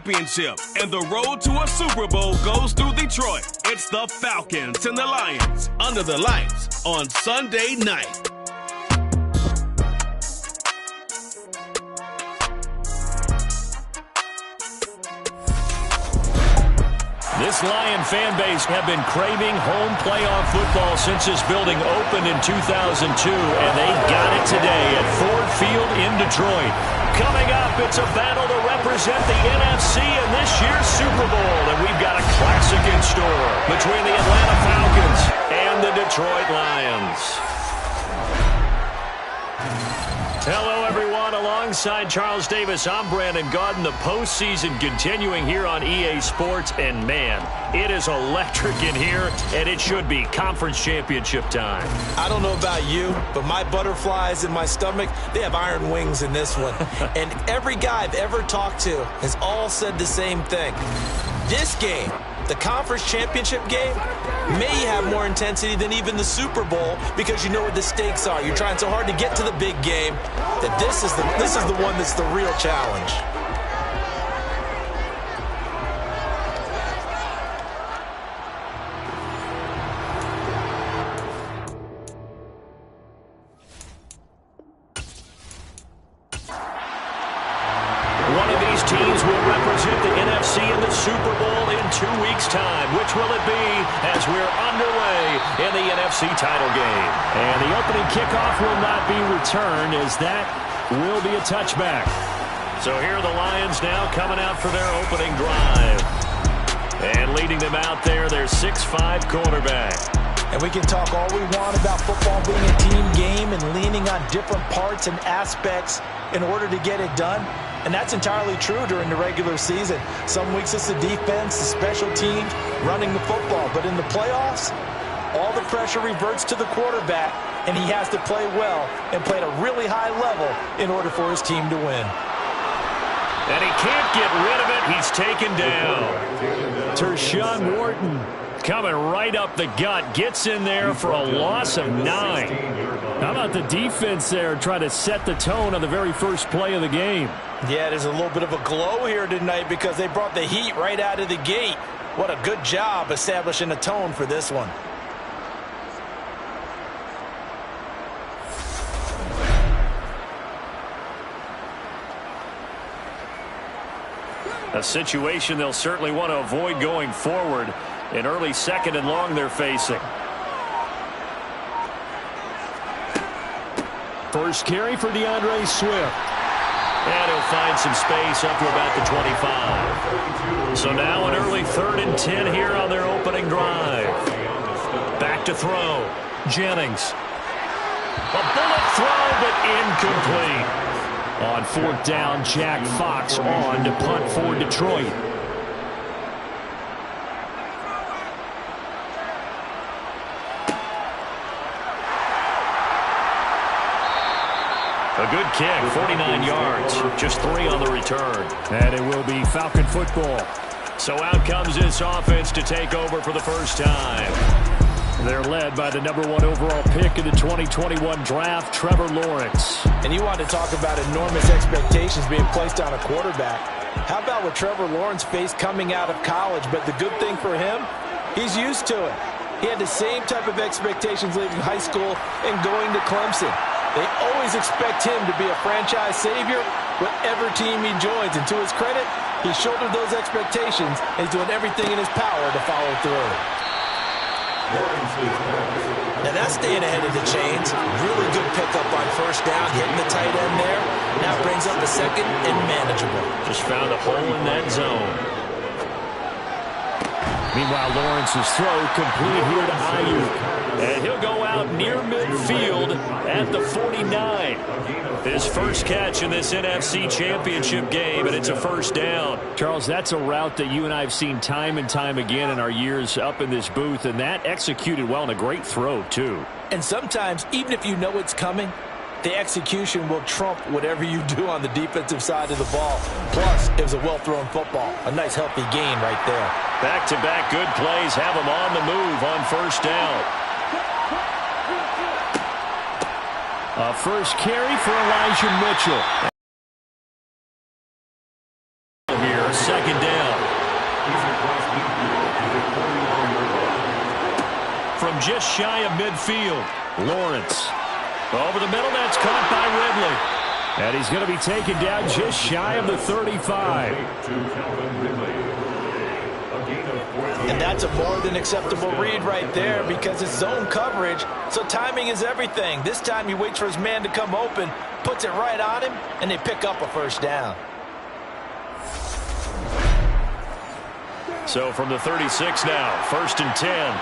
championship, and the road to a Super Bowl goes through Detroit. It's the Falcons and the Lions under the lights on Sunday night. This Lion fan base have been craving home playoff football since this building opened in 2002, and they got it today at Ford Field in Detroit. Coming up, it's a battle to represent the NFC in this year's Super Bowl, and we've got a classic in store between the Atlanta Falcons and the Detroit Lions. Hello, everyone. Alongside Charles Davis, I'm Brandon Gaudin. The postseason continuing here on EA Sports, and man, it is electric in here, and it should be conference championship time. I don't know about you, but my butterflies in my stomach, they have iron wings in this one. And every guy I've ever talked to has all said the same thing. This game, the conference championship game, may have more intensity than even the Super Bowl because you know what the stakes are. You're trying so hard to get to the big game that this is the one that's the real challenge. One of these teams will represent the NFC in the Super Bowl in 2 weeks' time. Which will it be as we're underway in the NFC title game? And the opening kickoff will not be returned, as that will be a touchback. So here are the Lions now coming out for their opening drive. And leading them out there, their 6'5" quarterback. And we can talk all we want about football being a team game and leaning on different parts and aspects in order to get it done. And that's entirely true during the regular season. Some weeks it's the defense, the special teams, running the football. But in the playoffs, all the pressure reverts to the quarterback, and he has to play well and play at a really high level in order for his team to win. And he can't get rid of it. He's taken down. Tershawn Wharton coming right up the gut. Gets in there for a loss of 9. How about the defense there trying to set the tone on the very first play of the game? Yeah, there's a little bit of a glow here tonight because they brought the heat right out of the gate. What a good job establishing a tone for this one. A situation they'll certainly want to avoid going forward. An early 2nd and long they're facing. First carry for DeAndre Swift. And he'll find some space up to about the 25. So now an early 3rd and 10 here on their opening drive. Back to throw. Jennings. A bullet throw, but incomplete. On 4th down, Jack Fox on to punt for Detroit. A good kick, 49 yards, just 3 on the return. And it will be Falcon football. So out comes this offense to take over for the first time. They're led by the #1 overall pick in the 2021 draft, Trevor Lawrence. And you want to talk about enormous expectations being placed on a quarterback. How about what Trevor Lawrence faced coming out of college? But the good thing for him, he's used to it. He had the same type of expectations leaving high school and going to Clemson. They always expect him to be a franchise savior whatever team he joins. And to his credit, he shouldered those expectations and is doing everything in his power to follow through. Now that's staying ahead of the chains. Really good pickup on 1st down, hitting the tight end there. Now brings up a 2nd and manageable. Just found a hole in that zone. Meanwhile, Lawrence's throw complete here to Ayuk. And he'll go out near midfield at the 49. His first catch in this NFC Championship game, and it's a 1st down. Charles, that's a route that you and I have seen time and time again in our years up in this booth, and that executed well and a great throw, too. And sometimes, even if you know it's coming, the execution will trump whatever you do on the defensive side of the ball. Plus, it was a well-thrown football. A nice, healthy gain right there. Back-to-back good plays have him on the move on 1st down. A first carry for Elijah Mitchell. Here, 2nd from just shy of midfield. Lawrence. Over the middle, that's caught by Ridley. And he's going to be taken down just shy of the 35. And that's a more than acceptable read right there because it's zone coverage, so timing is everything. This time he waits for his man to come open, puts it right on him, and they pick up a first down. So from the 36 now, 1st and 10.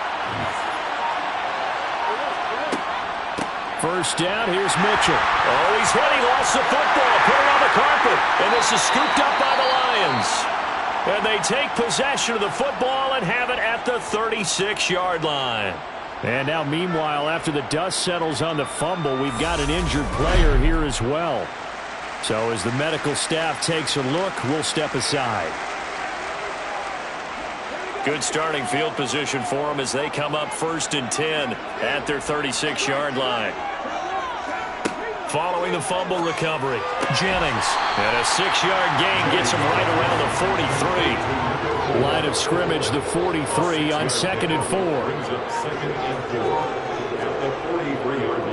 First down, here's Mitchell. Oh, he's hit. He lost the football. Put it on the carpet. And this is scooped up by the Lions. And they take possession of the football and have it at the 36-yard line. And now, meanwhile, after the dust settles on the fumble, we've got an injured player here as well. So as the medical staff takes a look, we'll step aside. Good starting field position for them as they come up 1st and 10 at their 36-yard line. Following the fumble recovery, Jennings. And a 6-yard gain gets him right around the 43. Line of scrimmage, the 43 on 2nd and 4.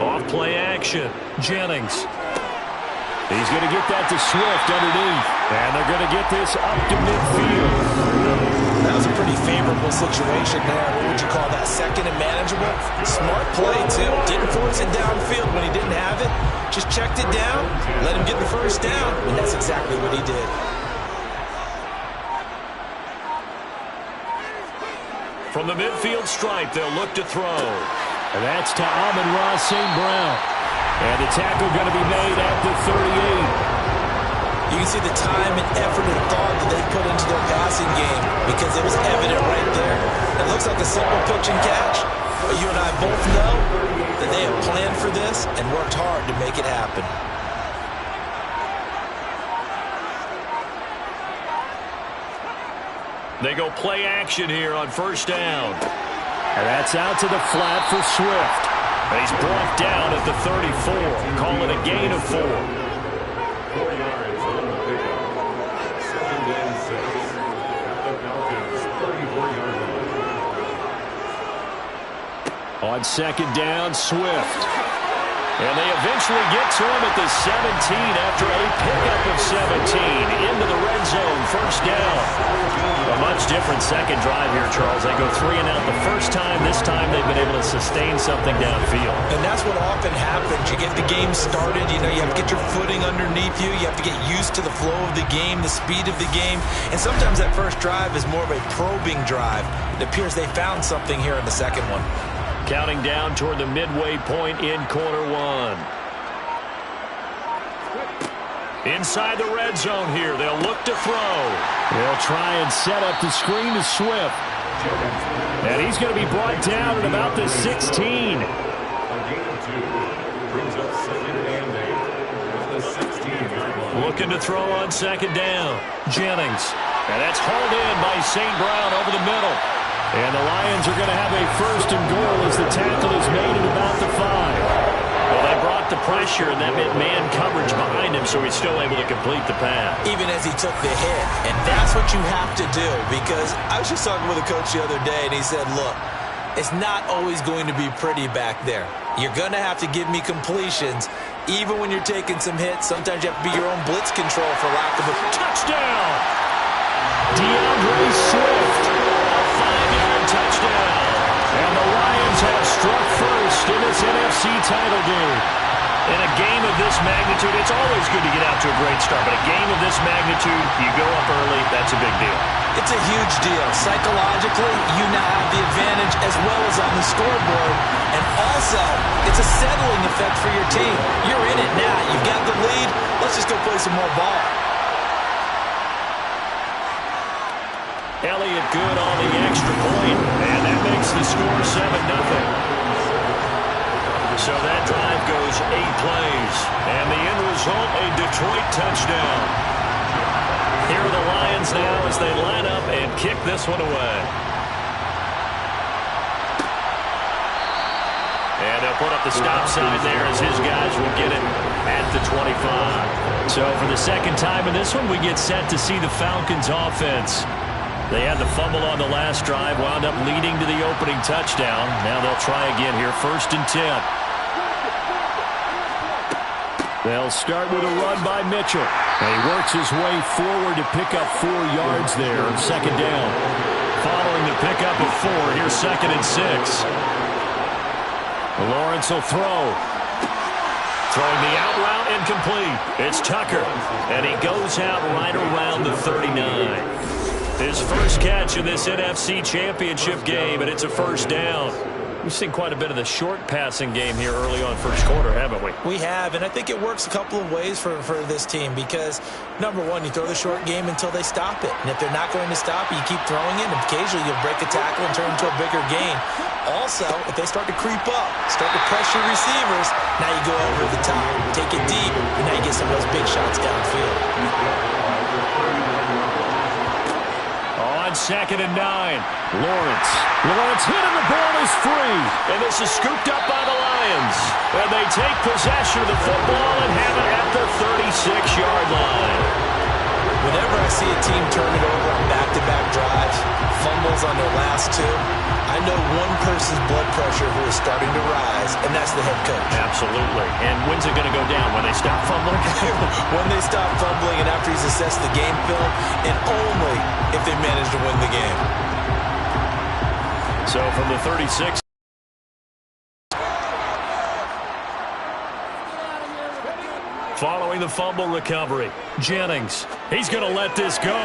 Off play action, Jennings. He's going to get that to Swift underneath. And they're going to get this up to midfield. That was a pretty favorable situation there. What would you call that? 2nd and manageable? Smart play, too. Didn't force it downfield when he didn't have it. Just checked it down, let him get the first down, and that's exactly what he did. From the midfield stripe, they'll look to throw. And that's to Amon-Ra St. Brown. And the tackle going to be made at the 38. You can see the time and effort and thought that they put into their passing game because it was evident right there. It looks like a simple pitch and catch, but you and I both know that they have planned for this and worked hard to make it happen. They go play action here on 1st down. And that's out to the flat for Swift. And he's brought down at the 34. Call it a gain of 4. 4 yards on the pickup. 2nd and 6 at the Falcons' 34-yard line. On 2nd down, Swift. And they eventually get to him at the 17 after a pickup of 17 into the red zone, 1st down. A much different second drive here, Charles. They go 3 and out the first time. This time they've been able to sustain something downfield. And that's what often happens. You get the game started. You know, you have to get your footing underneath you. You have to get used to the flow of the game, the speed of the game. And sometimes that first drive is more of a probing drive. It appears they found something here in the second one. Counting down toward the midway point in quarter 1. Inside the red zone here. They'll look to throw. They'll try and set up the screen to Swift. And he's going to be brought down at about the 16. Looking to throw on 2nd down. Jennings. And that's hauled in by St. Brown over the middle. And the Lions are going to have a 1st and goal as the tackle is made at about the 5. Well, they brought the pressure, and that meant man coverage behind him, so he's still able to complete the pass. Even as he took the hit. And that's what you have to do, because I was just talking with a coach the other day, and he said, look, it's not always going to be pretty back there. You're going to have to give me completions. Even when you're taking some hits, sometimes you have to be your own blitz control for lack of a touchdown. DeAndre Swift. Touchdown. And the Lions have struck first in this NFC title game. In a game of this magnitude, it's always good to get out to a great start, but a game of this magnitude, you go up early, that's a big deal. It's a huge deal. Psychologically, you now have the advantage as well as on the scoreboard. And also, it's a settling effect for your team. You're in it now. You've got the lead. Let's just go play some more ball. Elliott good on the extra point, and that makes the score 7-0. So that drive goes 8 plays, and the end result, a Detroit touchdown. Here are the Lions now as they line up and kick this one away. And they'll put up the stop sign there as his guys will get it at the 25. So for the second time in this one, we get set to see the Falcons offense. They had the fumble on the last drive, wound up leading to the opening touchdown. Now they'll try again here, 1st and 10. They'll start with a run by Mitchell. And he works his way forward to pick up 4 yards there on 2nd down. Following the pickup of 4, here's 2nd and 6. Lawrence will throw. Throwing the out route incomplete. It's Tucker. And he goes out right around the 39. His first catch in this NFC Championship game, and it's a 1st down. We've seen quite a bit of the short passing game here early on 1st quarter, haven't we? We have, and I think it works a couple of ways for this team because, number one, you throw the short game until they stop it. And if they're not going to stop it, you keep throwing it, and occasionally you'll break a tackle and turn into a bigger gain. Also, if they start to creep up, start to pressure receivers, now you go over the top, take it deep, and now you get some of those big shots downfield. On 2nd and 9, Lawrence hit and the ball is free. And this is scooped up by the Lions. And they take possession of the football and have it at the 36-yard line. Whenever I see a team turn it over on back-to-back drives, fumbles on their last 2, I know one person's blood pressure who is starting to rise, and that's the head coach. Absolutely. And when's it going to go down? When they stop fumbling? When they stop fumbling and after he's assessed the game film, and only if they manage to win the game. So from the 36. Following the fumble recovery, Jennings. He's going to let this go.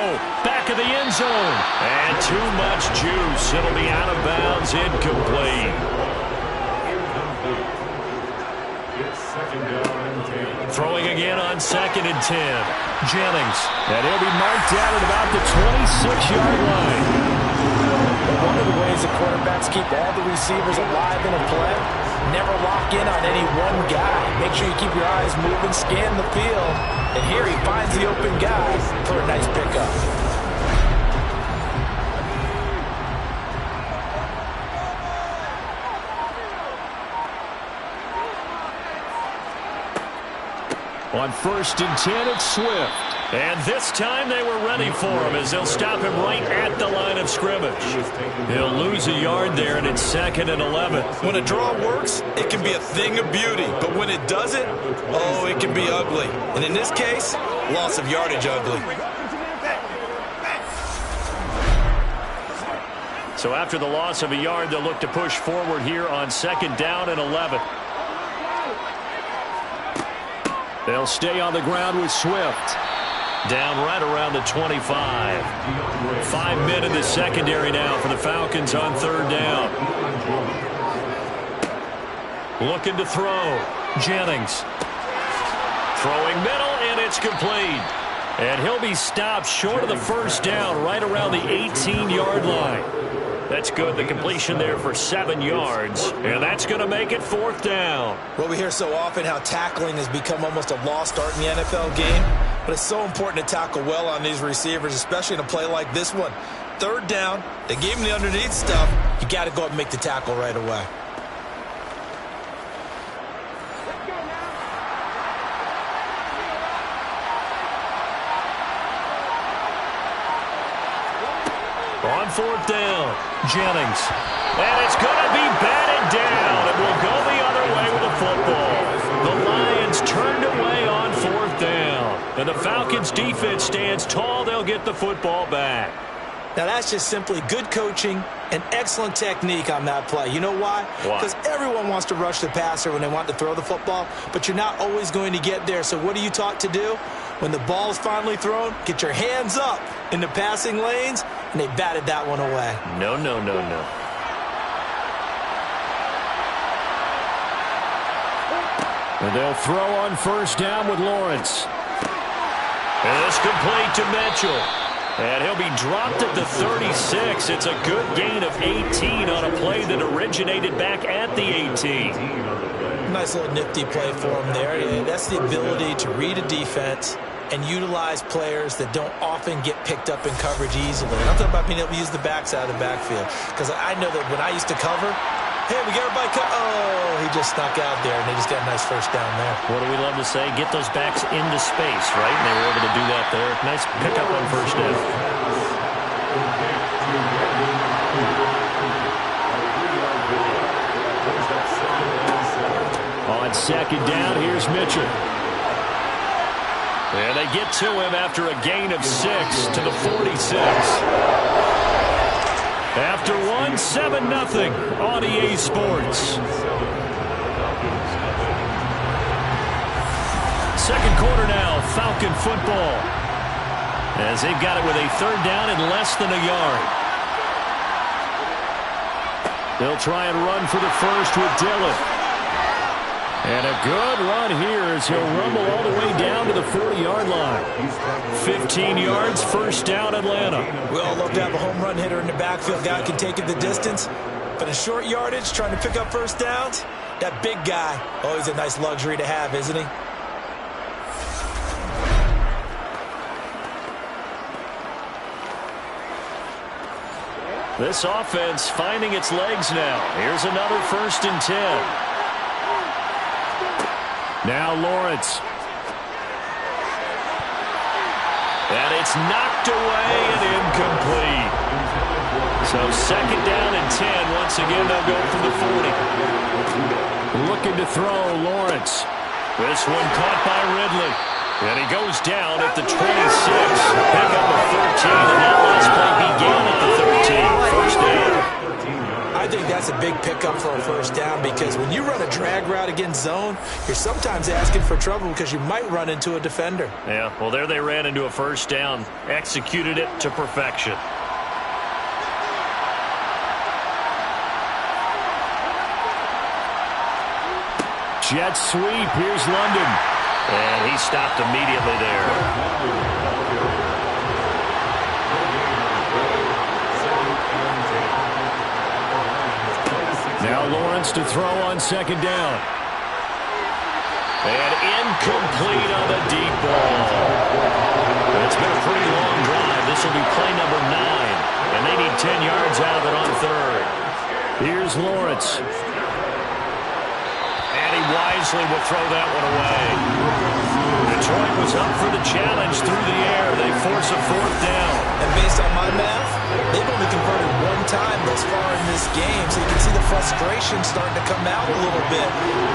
Back of the end zone. And too much juice. It'll be out of bounds, incomplete. It's 2nd down and 10. Throwing again on 2nd and 10. Jennings. And he'll be marked down at about the 26-yard line. One of the ways the quarterbacks keep all the receivers alive in a play, never lock in on any one guy. Make sure you keep your eyes moving, scan the field. And here he finds the open guy for a nice pickup. On 1st and 10, it's Swift. And this time they were ready for him as they'll stop him right at the line of scrimmage. He'll lose a yard there, and it's 2nd and 11. When a draw works, it can be a thing of beauty. But when it doesn't, oh, it can be ugly. And in this case, loss of yardage ugly. So after the loss of a yard, they'll look to push forward here on 2nd down and 11. They'll stay on the ground with Swift. Down right around the 25. 5 men in the secondary now for the Falcons on 3rd down. Looking to throw. Jennings. Throwing middle, and it's complete. And he'll be stopped short of the 1st down right around the 18-yard line. That's good. The completion there for 7 yards. And that's going to make it 4th down. Well, we hear so often how tackling has become almost a lost art in the NFL game. But it's so important to tackle well on these receivers, especially in a play like this one. 3rd down, they gave him the underneath stuff. You got to go up and make the tackle right away. On 4th down, Jennings. And it's going to be batted down. It will go the other way with the football. The Lions turned away on 4th down. And the Falcons' defense stands tall. They'll get the football back. Now, that's just simply good coaching and excellent technique on that play. You know why? Because everyone wants to rush the passer when they want to throw the football, but you're not always going to get there. So what are you taught to do? When the ball is finally thrown, get your hands up in the passing lanes, and they batted that one away. No. And they'll throw on 1st down with Lawrence. And it's complete to Mitchell. And he'll be dropped at the 36. It's a good gain of 18 on a play that originated back at the 18. Nice little nifty play for him there. And that's the ability to read a defense and utilize players that don't often get picked up in coverage easily. I'm talking about being able to use the backs out of the backfield. Because I know that when I used to cover, hey, we got everybody oh, he just snuck out there, and they just got a nice 1st down there. What do we love to say? Get those backs into space, right? And they were able to do that there. Nice pickup on 1st down. second down, here's Mitchell. And they get to him after a gain of 6 to the 46. After one, 7-0 on EA Sports. Second quarter now, Falcon football. As they've got it with a third down and less than a yard. They'll try and run for the first with Dillon. And a good run here as he'll rumble all the way down to the 40-yard line. 15 yards, first down, Atlanta. We all love to have a home run hitter in the backfield. Guy can take it the distance. But in short yardage, trying to pick up first downs, that big guy, always a nice luxury to have, isn't he? This offense finding its legs now. Here's another 1st and 10. Now Lawrence. And it's knocked away and incomplete. So second down and 10. Once again, they'll go for the 40. Looking to throw, Lawrence. This one caught by Ridley. And he goes down at the 26. Pick up a 13, and that last play began at the 13. First down. I think that's a big pickup for a first down because when you run a drag route against zone, you're sometimes asking for trouble because you might run into a defender. Yeah, well, there they ran into a first down. Executed it to perfection. Jet sweep. Here's London. And he stopped immediately there. Now Lawrence to throw on second down. And incomplete on the deep ball. It's been a pretty long drive. This will be play number 9. And they need 10 yards out of it on third. Here's Lawrence. Wisely will throw that one away. Detroit was up for the challenge through the air. They force a fourth down. And based on my math, they've only converted one time thus far in this game, so you can see the frustration starting to come out a little bit.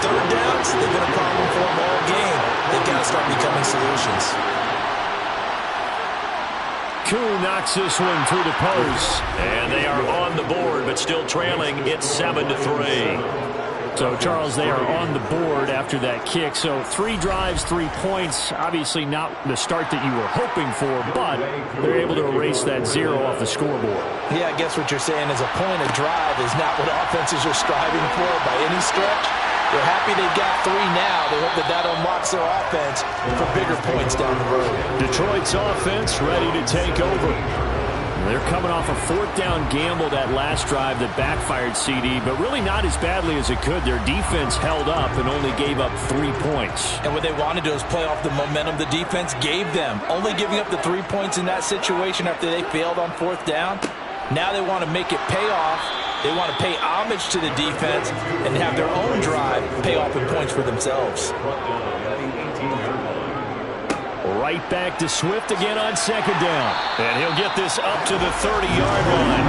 Third downs, they've been a problem for them all game. They've got to start becoming solutions. Koo knocks this one through the post. And they are on the board, but still trailing. It's 7-3. So, Charles, they are on the board after that kick. So, 3 drives, 3 points. Obviously not the start that you were hoping for, but they're able to erase that 0 off the scoreboard. Yeah, I guess what you're saying is a point of drive is not what offenses are striving for by any stretch. They're happy they've got 3 now. They hope that unlocks their offense for bigger points down the road. Detroit's offense ready to take over. They're coming off a 4th down gamble that last drive that backfired, CD, but really not as badly as it could. Their defense held up and only gave up 3 points. And what they wanted to do is play off the momentum the defense gave them. Only giving up the 3 points in that situation after they failed on 4th down. Now they want to make it pay off. They want to pay homage to the defense and have their own drive pay off in points for themselves. Right back to Swift again on second down. And he'll get this up to the 30-yard line.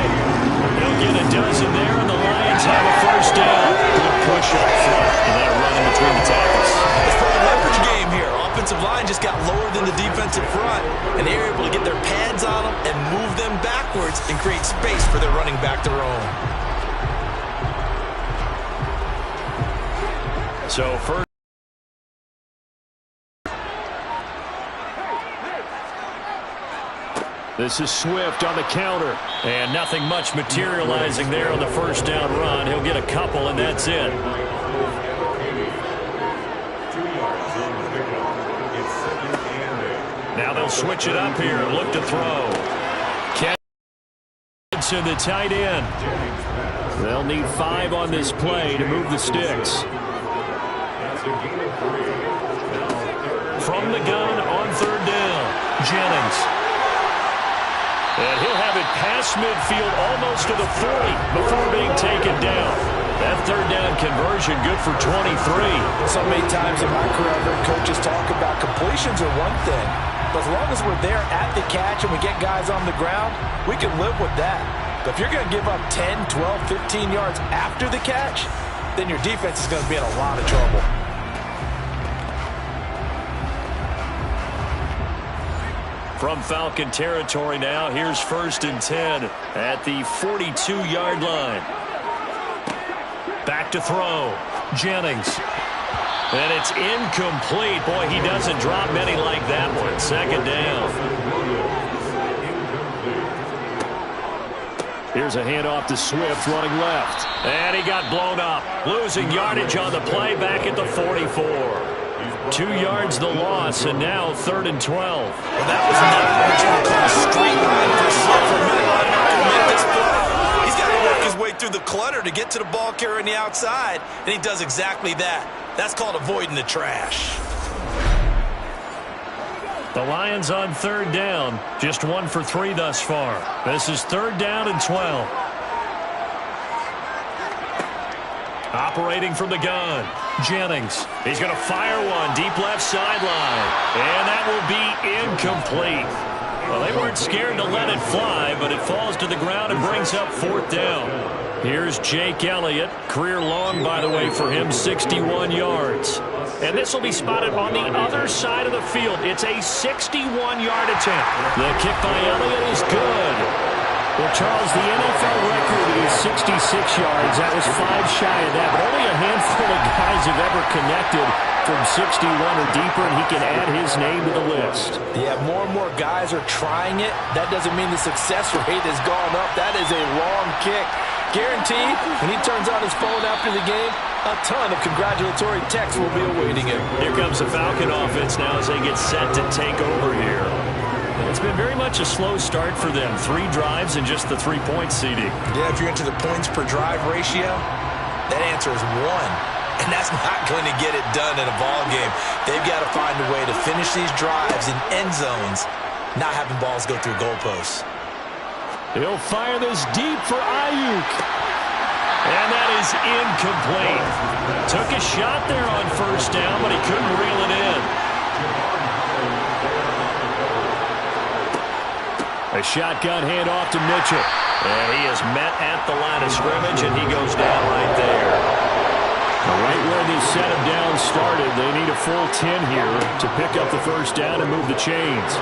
He'll get a dozen there, and the Lions have a first down. Good push up front, and that run in between the tackles. It's for a leverage game here. Offensive line just got lower than the defensive front, and they were able to get their pads on them and move them backwards and create space for their running back to roam. So first. This is Swift on the counter. And nothing much materializing there on the first down run. He'll get a couple, and that's it. Now they'll switch it up here and look to throw. Kenson, the tight end. They'll need 5 on this play to move the sticks. From the gun on third down, Jennings. And he'll have it past midfield almost to the 40 before being taken down. That third down conversion good for 23. So many times in my career I've heard coaches talk about completions are one thing. But as long as we're there at the catch and we get guys on the ground, we can live with that. But if you're going to give up 10, 12, 15 yards after the catch, then your defense is going to be in a lot of trouble. From Falcon territory now, here's 1st and 10 at the 42-yard line. Back to throw. Jennings. And it's incomplete. Boy, he doesn't drop many like that one. 2nd down. Here's a handoff to Swift running left. And he got blown up. Losing yardage on the play back at the 44. 2 yards the loss, and now 3rd and 12. Well, that was not what you would call a straight line for to make this play. He's got to work his way through the clutter to get to the ball carrier on the outside, and he does exactly that. That's called avoiding the trash. The Lions on 3rd down, just 1 for 3 thus far. This is 3rd down and 12. Operating from the gun, Jennings. He's going to fire one deep left sideline. And that will be incomplete. Well, they weren't scared to let it fly, but it falls to the ground and brings up 4th down. Here's Jake Elliott. Career long, by the way, for him, 61 yards. And this will be spotted on the other side of the field. It's a 61-yard attempt. The kick by Elliott is good. Well, Charles, the NFL record is 66 yards. That was 5 shy of that, but only a handful of guys have ever connected from 61 or deeper, and he can add his name to the list. Yeah, more and more guys are trying it. That doesn't mean the success rate has gone up. That is a long kick. Guaranteed, when he turns on his phone after the game, a ton of congratulatory texts will be awaiting him. Here comes the Falcon offense now as they get set to take over here. It's been very much a slow start for them. 3 drives and just the 3-point seeding. Yeah, if you're into the points per drive ratio, that answer is 1. And that's not going to get it done in a ball game. They've got to find a way to finish these drives in end zones, not having balls go through goalposts. He'll fire this deep for Ayuk. And that is incomplete. Took a shot there on 1st down, but he couldn't reel it in. A shotgun handoff to Mitchell. And he is met at the line of scrimmage, and he goes down right there. Right where this set of downs started, they need a full 10 here to pick up the 1st down and move the chains.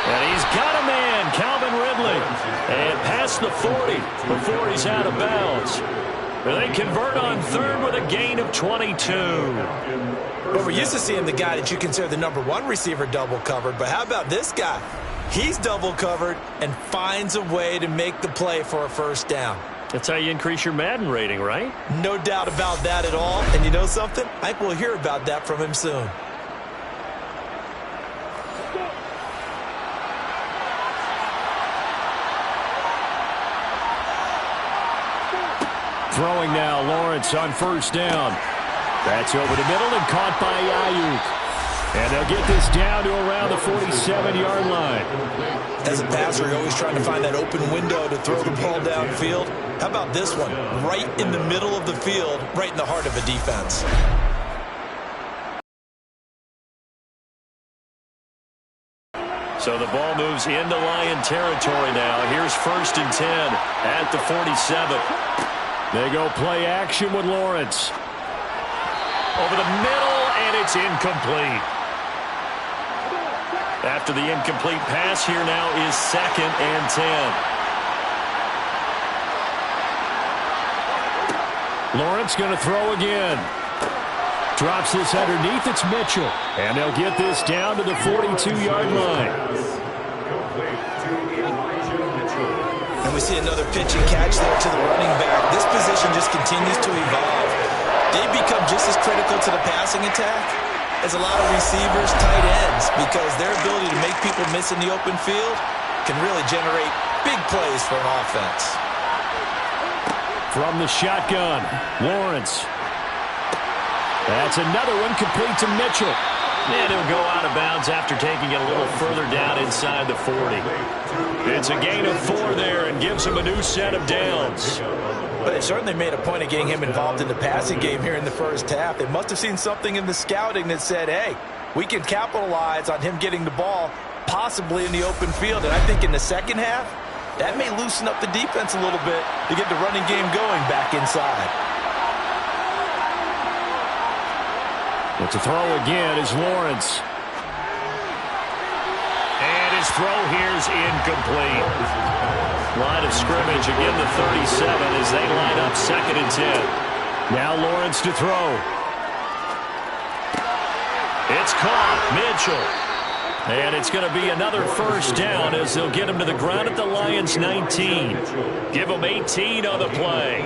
And he's got a man, Calvin Ridley. And past the 40 before he's out of bounds. They convert on 3rd with a gain of 22. Well, we're used to seeing the guy that you consider the #1 receiver double covered, but how about this guy? He's double covered and finds a way to make the play for a 1st down. That's how you increase your Madden rating, right? No doubt about that at all. And you know something? I think we'll hear about that from him soon. Throwing now, Lawrence on 1st down. That's over the middle and caught by Ayuk. And they'll get this down to around the 47-yard line. As a passer, you're always trying to find that open window to throw the ball downfield. How about this one? Right in the middle of the field, right in the heart of a defense. So the ball moves into Lion territory now. Here's 1st and 10 at the 47. They go play action with Lawrence. Over the middle, and it's incomplete. After the incomplete pass, here now is 2nd and 10. Lawrence going to throw again. Drops this underneath. It's Mitchell. And they'll get this down to the 42-yard line. And we see another pitch and catch there to the running back. This position just continues to evolve. They become just as critical to the passing attack as a lot of receivers, tight ends, because their ability to make people miss in the open field can really generate big plays for an offense. From the shotgun, Lawrence. That's another one complete to Mitchell. And he'll go out of bounds after taking it a little further down inside the 40. It's a gain of 4 there and gives him a new set of downs. But it certainly made a point of getting him involved in the passing game here in the 1st half. They must have seen something in the scouting that said, hey, we can capitalize on him getting the ball possibly in the open field. And I think in the 2nd half, that may loosen up the defense a little bit to get the running game going back inside. But to throw again is Lawrence. his throw here's incomplete. Line of scrimmage, again the 37 as they line up 2nd and 10. Now Lawrence to throw. It's caught. Mitchell. And it's going to be another first down as they'll get him to the ground at the Lions' 19. Give him 18 on the play.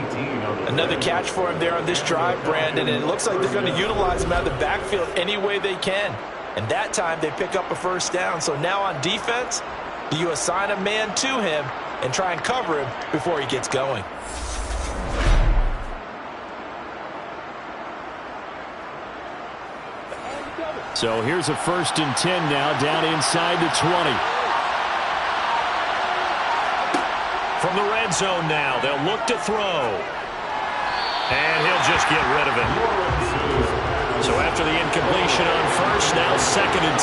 Another catch for him there on this drive, Brandon, and it looks like they're going to utilize him out of the backfield any way they can. And that time they pick up a first down. So now on defense, do you assign a man to him and try and cover him before he gets going? So here's a 1st and 10 now, down inside the 20. From the red zone now, they'll look to throw. And he'll just get rid of it. So after the incompletion on first, now 2nd and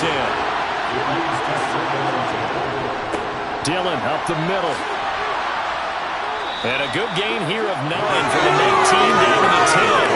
10. Dillon up the middle. And a good gain here of 9 from the 19 down to the 10.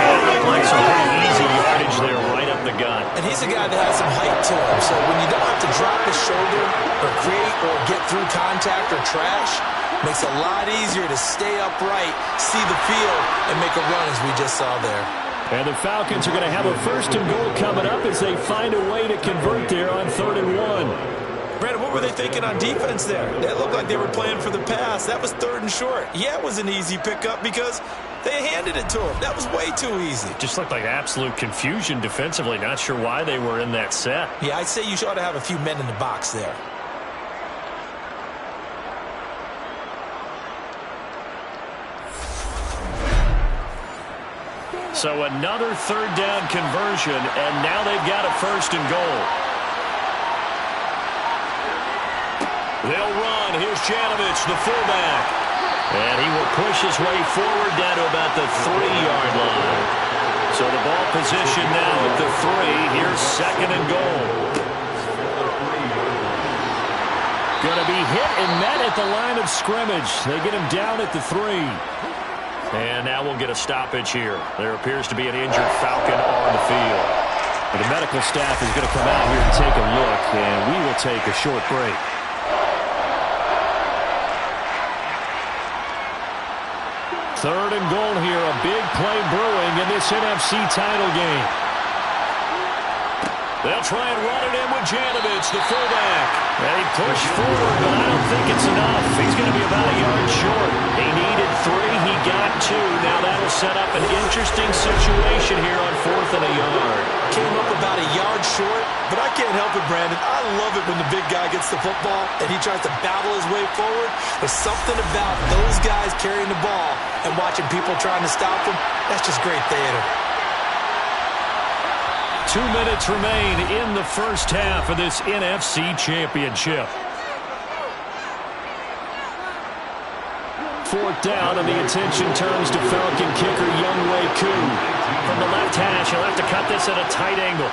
And it looked like some pretty easy yardage there right up the gut. And he's a guy that has some height to him, so when you don't have to drop his shoulder or create or get through contact or trash, makes it a lot easier to stay upright, see the field, and make a run as we just saw there. And the Falcons are going to have a 1st and goal coming up as they find a way to convert there on 3rd and 1. Brandon, what were they thinking on defense there? That looked like they were playing for the pass. That was 3rd and short. Yeah, it was an easy pickup because they handed it to him. That was way too easy. Just looked like absolute confusion defensively. Not sure why they were in that set. Yeah, I'd say you ought to have a few men in the box there. So another 3rd down conversion, and now they've got a 1st and goal. They'll run. Here's Janovich, the fullback. And he will push his way forward down to about the 3-yard line. So the ball position now at the 3. Here's 2nd and goal. Going to be hit and met at the line of scrimmage. They get him down at the 3. And now we'll get a stoppage here. There appears to be an injured Falcon on the field. The medical staff is going to come out here and take a look, and we will take a short break. 3rd and goal here, a big play brewing in this NFC title game. They'll try and run it in with Janovich, the fullback. And he pushed forward, but I don't think it's enough. He's going to be about a yard short. He needed 3, he got 2. Now that'll set up an interesting situation here on 4th and a yard. Came up about a yard short, but I can't help it, Brandon. I love it when the big guy gets the football and he tries to battle his way forward. There's something about those guys carrying the ball and watching people trying to stop them. That's just great theater. 2 minutes remain in the first half of this NFC Championship. 4th down, and the attention turns to Falcon kicker Younghoe Koo. From the left hash, he'll have to cut this at a tight angle.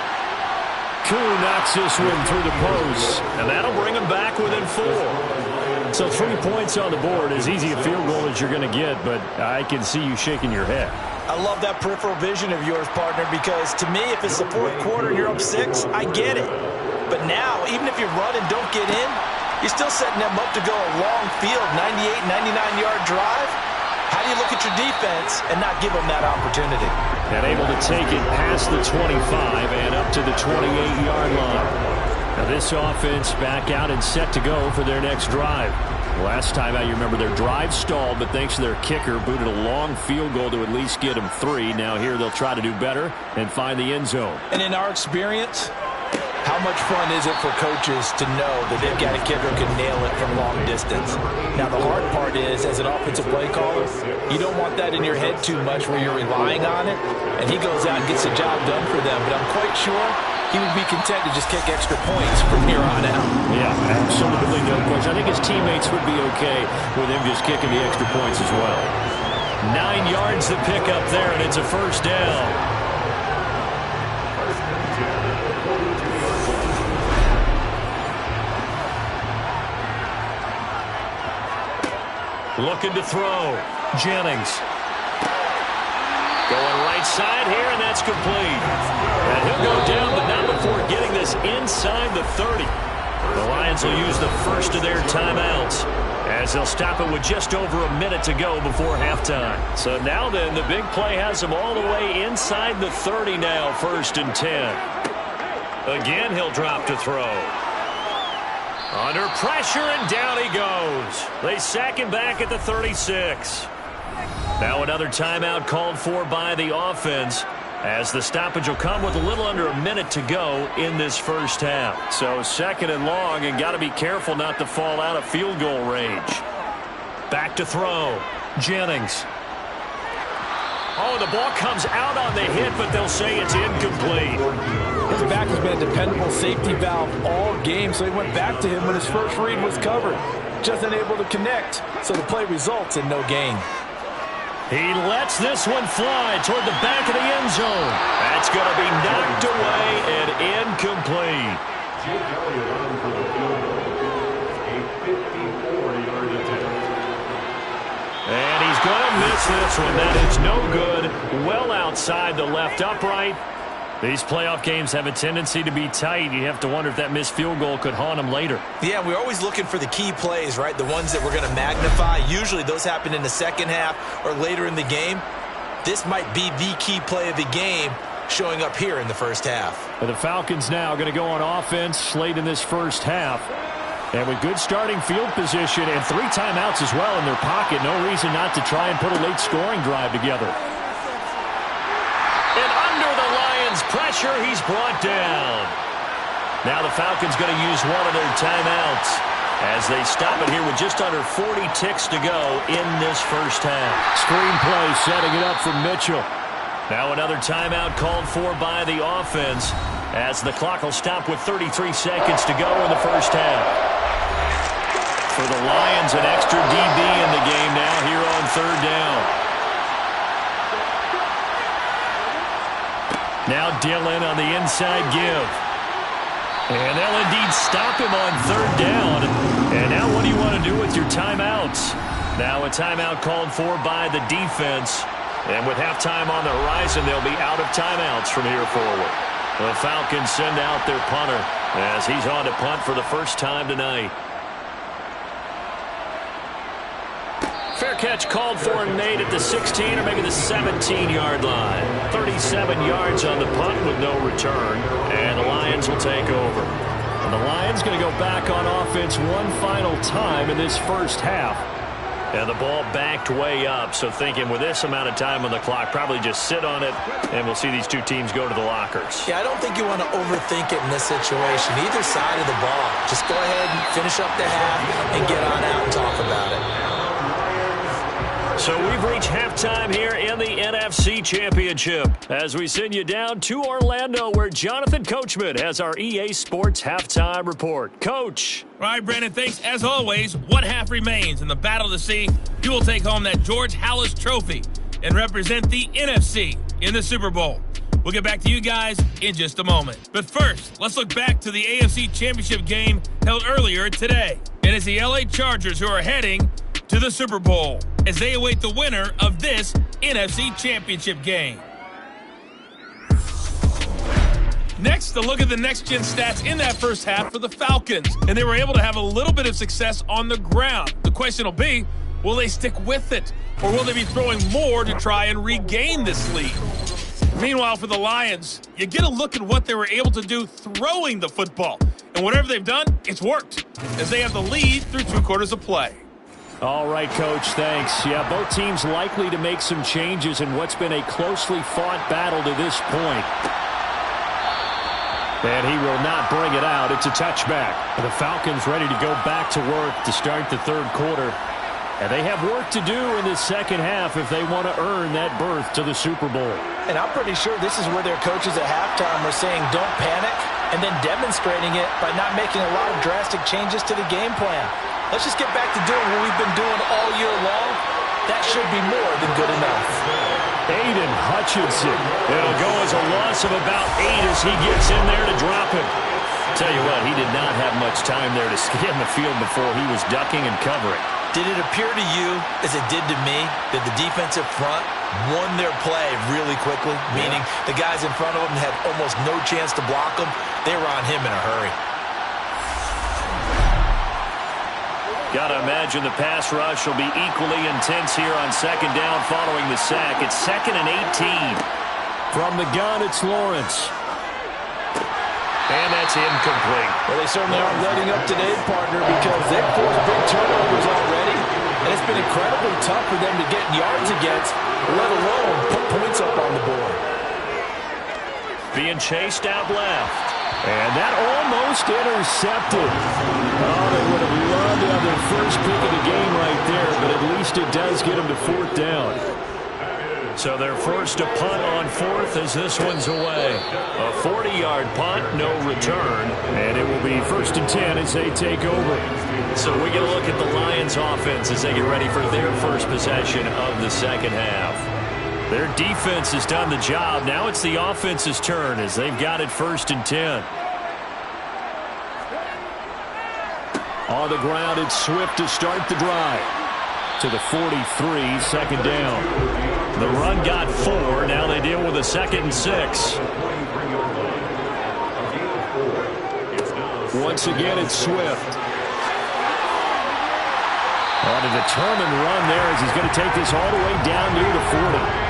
Koo knocks this one through the post, and that'll bring him back within 4. So 3 points on the board, as easy a field goal as you're going to get, but I can see you shaking your head. I love that peripheral vision of yours, partner, because to me, if it's the 4th quarter and you're up 6, I get it. But now, even if you run and don't get in, you're still setting them up to go a long field, 98, 99-yard drive. How do you look at your defense and not give them that opportunity? And able to take it past the 25 and up to the 28-yard line. Now this offense back out and set to go for their next drive. Last time out, you remember their drive stalled, but thanks to their kicker, booted a long field goal to at least get them 3. Now here they'll try to do better and find the end zone. And in our experience, how much fun is it for coaches to know that they've got a kicker who can nail it from long distance? Now, the hard part is, as an offensive play caller, you don't want that in your head too much where you're relying on it, and he goes out and gets the job done for them. But I'm quite sure he would be content to just kick extra points from here on out. Yeah, absolutely no question. I think his teammates would be okay with him just kicking the extra points as well. 9 yards to pick up there, and it's a first down. Looking to throw. Jennings. Going right side here, and that's complete. And he'll go down, but not before getting this inside the 30. The Lions will use the first of their timeouts, as they'll stop it with just over a minute to go before halftime. So now then, the big play has them all the way inside the 30 now, 1st and 10. Again, he'll drop to throw. Under pressure, and down he goes. They sack him back at the 36. Now another timeout called for by the offense, as the stoppage will come with a little under a minute to go in this first half. So 2nd and long, and got to be careful not to fall out of field goal range. Back to throw. Jennings. Oh, the ball comes out on the hit, but they'll say it's incomplete. His back has been a dependable safety valve all game, so he went back to him when his first read was covered. Just unable to connect, so the play results in no gain. He lets this one fly toward the back of the end zone. That's going to be knocked away and incomplete. Jake Elliott on for the field goal. A 54-yard attempt. And he's going to miss this one. That is no good. Well outside the left upright. These playoff games have a tendency to be tight. You have to wonder if that missed field goal could haunt them later. Yeah, we're always looking for the key plays, right? The ones that we're going to magnify. Usually those happen in the second half or later in the game. This might be the key play of the game showing up here in the first half. But the Falcons now going to go on offense late in this first half. And with good starting field position and 3 timeouts as well in their pocket, no reason not to try and put a late scoring drive together. And under the Lions' pressure, he's brought down. Now the Falcons going to use one of their timeouts as they stop it here with just under 40 ticks to go in this first half. Screenplay setting it up for Mitchell. Now another timeout called for by the offense as the clock will stop with 33 seconds to go in the first half. For the Lions, an extra DB in the game now here on 3rd down. Now Dillon on the inside give. And they'll indeed stop him on 3rd down. And now what do you want to do with your timeouts? Now a timeout called for by the defense. And with halftime on the horizon, they'll be out of timeouts from here forward. The Falcons send out their punter as he's on to punt for the first time tonight. Fair catch called for and made at the 16 or maybe the 17-yard line. 37 yards on the punt with no return. And the Lions will take over. And the Lions going to go back on offense one final time in this first half. And the ball backed way up, so thinking with this amount of time on the clock, probably just sit on it, and we'll see these two teams go to the lockers. Yeah, I don't think you want to overthink it in this situation. Either side of the ball. Just go ahead and finish up the half and get on out and talk about it. So we've reached halftime here in the NFC Championship as we send you down to Orlando where Jonathan Coachman has our EA Sports Halftime Report. Coach. All right, Brandon, thanks. As always, one half remains in the battle to see who will take home that George Halas Trophy and represent the NFC in the Super Bowl. We'll get back to you guys in just a moment. But first, let's look back to the AFC Championship game held earlier today. And it's the LA Chargers who are heading to the Super Bowl as they await the winner of this NFC Championship game. Next, a look at the next-gen stats in that first half for the Falcons. And they were able to have a little bit of success on the ground. The question will be, will they stick with it? Or will they be throwing more to try and regain this lead? Meanwhile, for the Lions, you get a look at what they were able to do throwing the football. And whatever they've done, it's worked, as they have the lead through 2 quarters of play. All right, Coach, thanks. Yeah, both teams likely to make some changes in what's been a closely fought battle to this point. And he will not bring it out. It's a touchback. The Falcons ready to go back to work to start the 3rd quarter. And they have work to do in this second half if they want to earn that berth to the Super Bowl. And I'm pretty sure this is where their coaches at halftime were saying don't panic and then demonstrating it by not making a lot of drastic changes to the game plan. Let's just get back to doing what we've been doing all year long. That should be more than good enough. Aiden Hutchinson. It'll go as a loss of about 8 as he gets in there to drop him. Tell you what, he did not have much time there to scan the field before he was ducking and covering. Did it appear to you, as it did to me, that the defensive front won their play really quickly? Meaning the guys in front of them had almost no chance to block them. They were on him in a hurry. Got to imagine the pass rush will be equally intense here on second down following the sack. It's 2nd and 18. From the gun, it's Lawrence. And that's incomplete. Well, they certainly aren't letting up today, partner, because they've forced big turnovers already. And it's been incredibly tough for them to get yards against, let alone put points up on the board. Being chased out left. And that almost intercepted. Oh, they would have loved to have their first pick of the game right there, but at least it does get them to 4th down. So they're forced to punt on 4th as this one's away. A 40-yard punt, no return, and it will be 1st and 10 as they take over. So we get a look at the Lions offense as they get ready for their first possession of the second half. Their defense has done the job. Now it's the offense's turn as they've got it 1st and 10. On the ground, it's Swift to start the drive. To the 43, 2nd down. The run got 4. Now they deal with a 2nd and 6. Once again, it's Swift. On a determined run there as he's going to take this all the way down near the 40.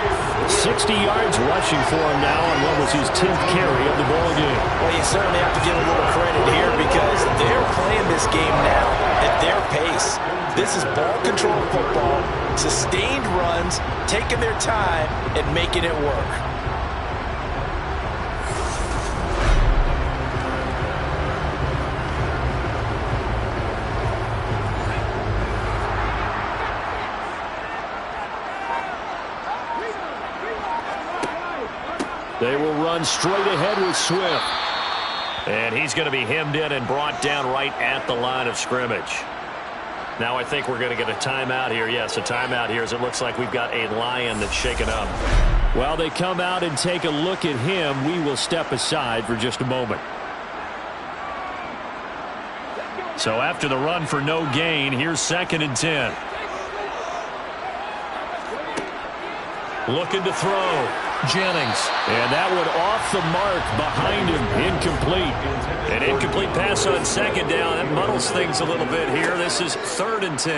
60 yards rushing for him now on what was his 10th carry of the ball game. Well, you certainly have to give a little credit here because they're playing this game now at their pace. This is ball control football, sustained runs, taking their time and making it work. They will run straight ahead with Swift. And he's going to be hemmed in and brought down right at the line of scrimmage. Now I think we're going to get a timeout here. Yes, a timeout here as it looks like we've got a Lion that's shaken up. While they come out and take a look at him, we will step aside for just a moment. So after the run for no gain, here's 2nd and 10. Looking to throw. Jennings. And that one off the mark behind him. Incomplete. An incomplete pass on 2nd down. That muddles things a little bit here. This is 3rd and 10.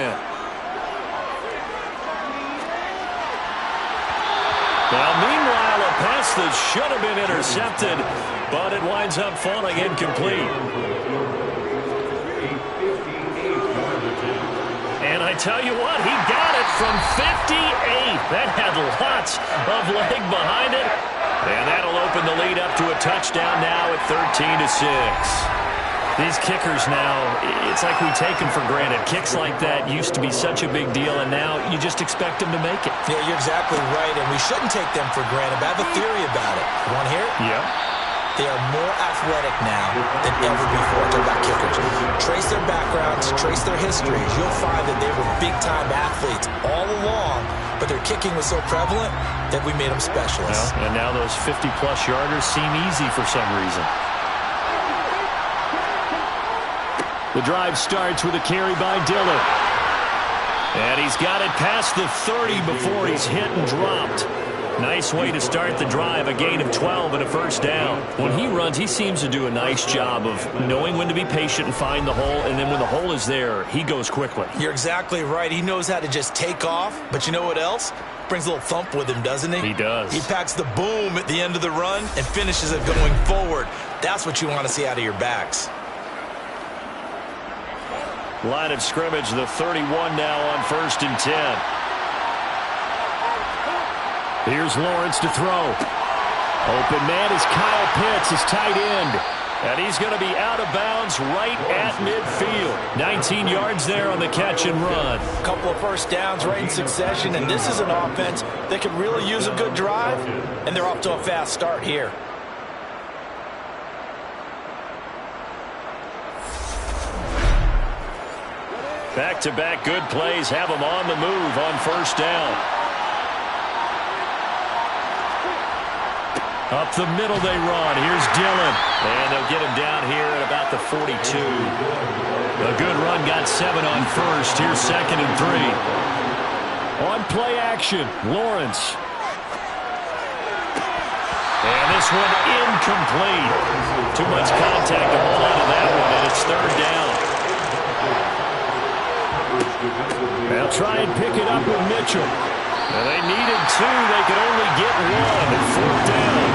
Now, meanwhile, a pass that should have been intercepted, but it winds up falling incomplete. And I tell you what, he got it from 58. That had lots of leg behind it. And that'll open the lead up to a touchdown now at 13-6. These kickers now, it's like we take them for granted. Kicks like that used to be such a big deal, and now you just expect them to make it. Yeah, you're exactly right, and we shouldn't take them for granted. But I have a theory about it. You want to hear it? Yep. They are more athletic now than ever before. Talk about kickers. Trace their backgrounds, trace their histories. You'll find that they were big-time athletes all along, but their kicking was so prevalent that we made them specialists. Well, and now those 50-plus yarders seem easy for some reason. The drive starts with a carry by Dillon. And he's got it past the 30 before he's hit and dropped. Nice way to start the drive, a gain of 12 and a 1st down. When he runs, he seems to do a nice job of knowing when to be patient and find the hole, and then when the hole is there, he goes quickly. You're exactly right. He knows how to just take off, but you know what else? Brings a little thump with him, doesn't he? He does. He packs the boom at the end of the run and finishes it going forward. That's what you want to see out of your backs. Line of scrimmage, the 31 now on 1st and 10. Here's Lawrence to throw. Open man is Kyle Pitts, his tight end. And he's going to be out of bounds right at midfield. 19 yards there on the catch and run. A couple of 1st downs right in succession, and this is an offense that could really use a good drive, and they're off to a fast start here. Back-to-back good plays have them on the move on 1st down. Up the middle they run. Here's Dillon. And they'll get him down here at about the 42. A good run, got 7 on 1st. Here's 2nd and 3. On play action, Lawrence. And this one incomplete. Too much contact to hold on to that one, and it's 3rd down. They'll try and pick it up with Mitchell. And they needed 2. They could only get 1. 4th down.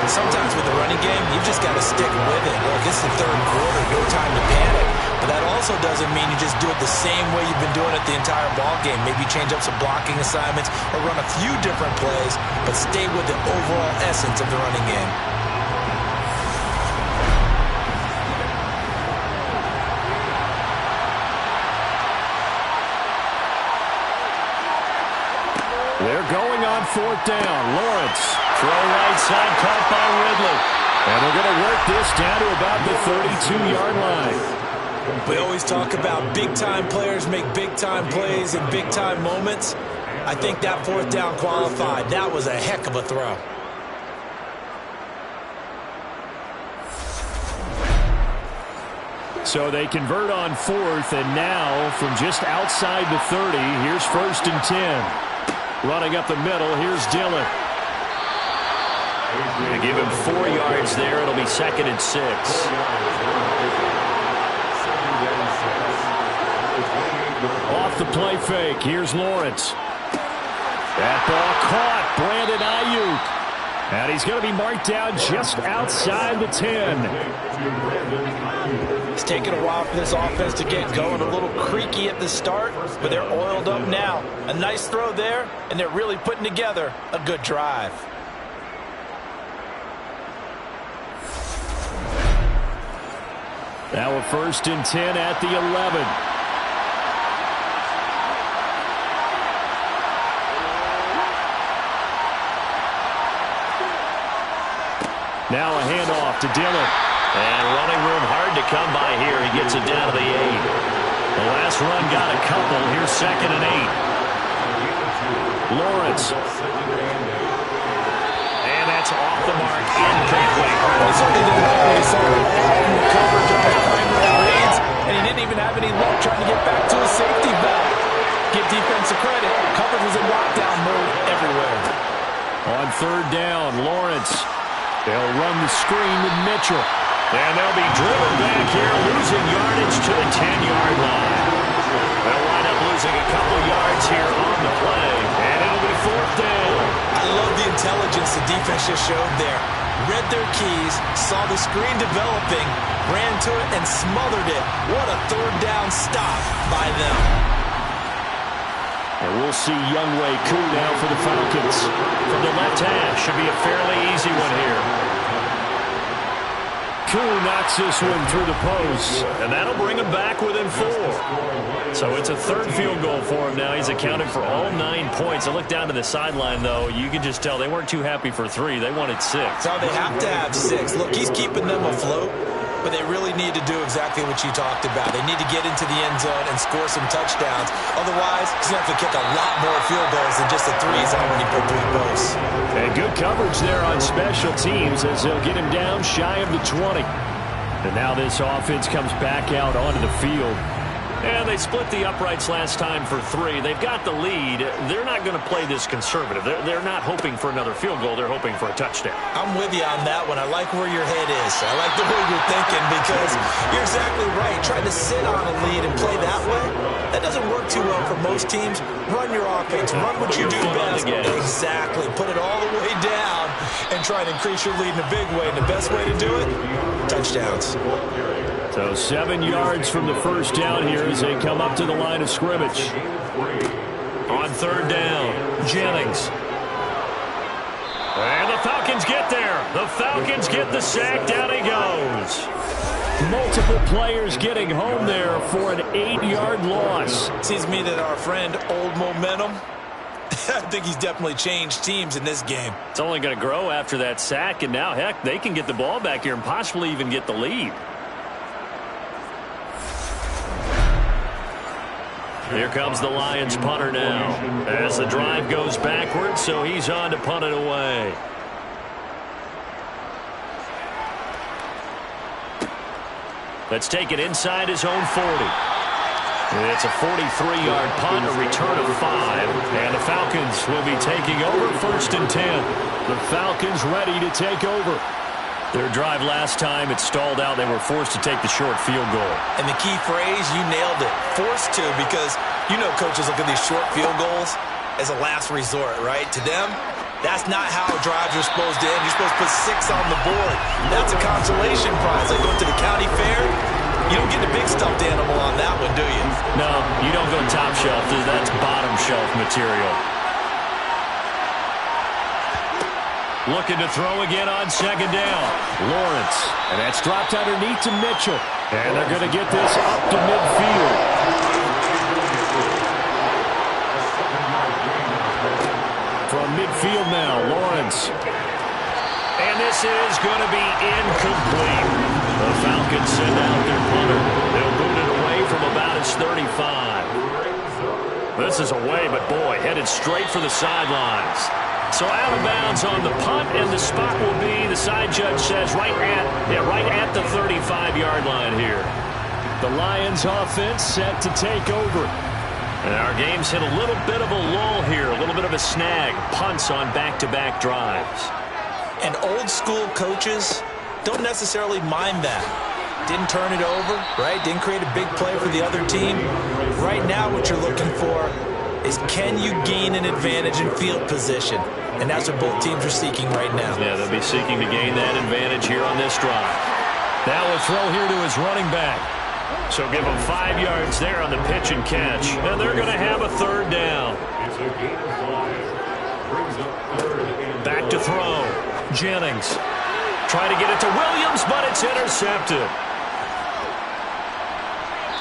Sometimes with the running game, you've just got to stick with it. Look, it's the 3rd quarter, no time to panic. But that also doesn't mean you just do it the same way you've been doing it the entire ball game. Maybe change up some blocking assignments or run a few different plays, but stay with the overall essence of the running game. They're going on 4th down. Lawrence, throw right side, caught by Ridley. And they're going to work this down to about the 32-yard line. We always talk about big-time players make big-time plays in big-time moments. I think that 4th down qualified. That was a heck of a throw. So they convert on 4th, and now from just outside the 30, here's 1st and 10. Running up the middle, here's Dillon. They give him 4 yards there. It'll be 2nd and 6. Off the play fake, here's Lawrence. That ball caught, Brandon Ayuk. And he's going to be marked down just outside the 10. It's taken a while for this offense to get going. A little creaky at the start, but they're oiled up now. A nice throw there, and they're really putting together a good drive. Now a 1st and 10 at the 11. Now a handoff to Dillon. And running room hard to come by here. He gets it down to the 8. The last run got a couple. Here's 2nd and 8. Lawrence. And that's off the mark incomplete. He certainly didn't have any coverage on his primary reads, and he didn't even have any luck trying to get back to his safety valve. Give defensive credit. Coverage was in lockdown mode everywhere. On 3rd down, Lawrence. They'll run the screen with Mitchell. And they'll be driven back here, losing yardage to the 10-yard line. They'll wind up losing a couple yards here on the play, and it'll be 4th down. I love the intelligence the defense just showed there. Read their keys, saw the screen developing, ran to it, and smothered it. What a 3rd down stop by them. And we'll see Younghoe Koo now for the Falcons. From the left half, should be a fairly easy one here. Koo knocks this one through the post. And that'll bring him back within 4. So it's a 3rd field goal for him now. He's accounted for all 9 points. I look down to the sideline, though. You can just tell they weren't too happy for 3. They wanted 6. So they have to have 6. Look, he's keeping them afloat, but they really need to do exactly what you talked about. They need to get into the end zone and score some touchdowns. Otherwise, he's going to have to kick a lot more field goals than just the 3s already put through the posts. And good coverage there on special teams as they'll get him down shy of the 20. And now this offense comes back out onto the field. And they split the uprights last time for 3. They've got the lead. They're not going to play this conservative. They're not hoping for another field goal. They're hoping for a touchdown. I'm with you on that one. I like where your head is. I like the way you're thinking because you're exactly right. Trying to sit on a lead and play that way, that doesn't work too well for most teams. Run your offense. Run what you do best. Exactly. Put it all the way down and try to increase your lead in a big way. And the best way to do it, touchdowns. So 7 yards from the 1st down here as they come up to the line of scrimmage. On 3rd down, Jennings. And the Falcons get there. The Falcons get the sack. Down he goes. Multiple players getting home there for an 8-yard loss. Seems to me that our friend, Old Momentum, I think he's definitely changed teams in this game. It's only going to grow after that sack, and now, heck, they can get the ball back here and possibly even get the lead. Here comes the Lions punter now as the drive goes backwards, so he's on to punt it away. Let's take it inside his own 40. It's a 43-yard punt, a return of 5, and the Falcons will be taking over 1st and 10. The Falcons ready to take over. Their drive last time, it stalled out. They were forced to take the short field goal. And the key phrase, you nailed it. Forced to, because you know coaches look at these short field goals as a last resort, right? To them, that's not how drives are supposed to end. You're supposed to put 6 on the board. That's a consolation prize. Like going to the county fair, you don't get the big stuffed animal on that one, do you? No, you don't go top shelf. That's bottom shelf material. Looking to throw again on second down. Lawrence. And that's dropped underneath to Mitchell. And they're going to get this up to midfield. From midfield now, Lawrence. And this is going to be incomplete. The Falcons send out their punter. They'll boot it away from about his 35. This is away, but boy, headed straight for the sidelines. So out of bounds on the punt, and the spot will be, the side judge says, right at the 35-yard line here. The Lions offense set to take over. And our game's hit a little bit of a lull here, a little bit of a snag. Punts on back-to-back drives. And old-school coaches don't necessarily mind that. Didn't turn it over, right? Didn't create a big play for the other team. Right now what you're looking for is, can you gain an advantage in field position? And that's what both teams are seeking right now. Yeah, they'll be seeking to gain that advantage here on this drive. Now a throw here to his running back. So give him 5 yards there on the pitch and catch. And they're going to have a third down. Back to throw. Jennings. Try to get it to Williams, but it's intercepted.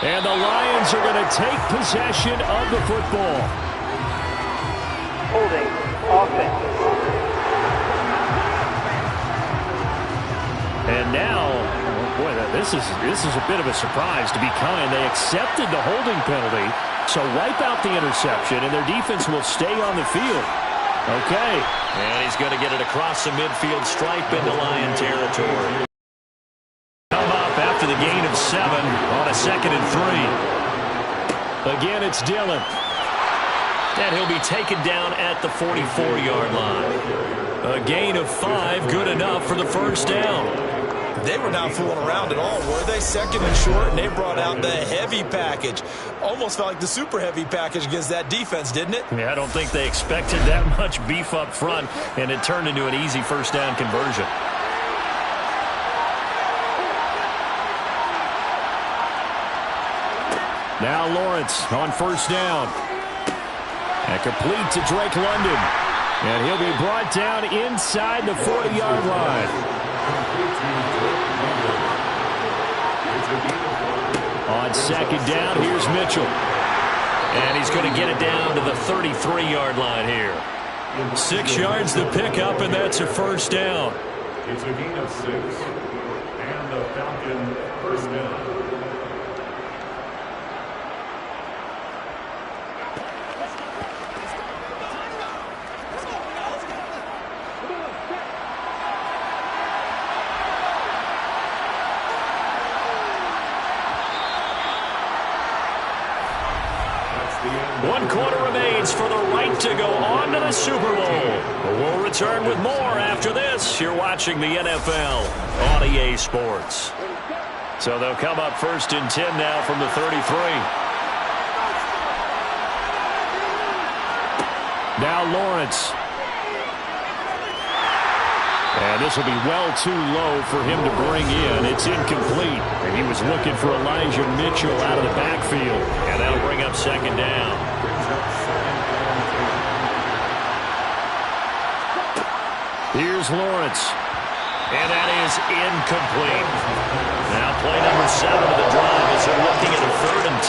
And the Lions are going to take possession of the football. Holding offense. And now, boy, this is a bit of a surprise. To be kind, they accepted the holding penalty, so wipe out the interception, and their defense will stay on the field. Okay. And he's going to get it across the midfield stripe into Lion territory. Come up after the gain of 7 on a 2nd and 3. Again, it's Dillon. And he'll be taken down at the 44-yard line. A gain of 5, good enough for the first down. They were not fooling around at all, were they? 2nd and short, and they brought out the heavy package. Almost felt like the super heavy package against that defense, didn't it? Yeah, I don't think they expected that much beef up front, and it turned into an easy first down conversion. Now Lawrence on first down. And complete to Drake London. And he'll be brought down inside the 40-yard line. On second down, here's Mitchell. And he's going to get it down to the 33-yard line here. 6 yards to pick up, and that's a first down. It's a gain of 6. And the Falcon first down. One quarter remains for the right to go on to the Super Bowl. We'll return with more after this. You're watching the NFL on EA Sports. So they'll come up 1st and 10 now from the 33. Now Lawrence. And this will be well too low for him to bring in. It's incomplete. And he was looking for Elijah Mitchell out of the backfield. And that'll bring up 2nd down. Here's Lawrence. And that is incomplete. Now play number 7 of the drive as they're looking at a 3rd and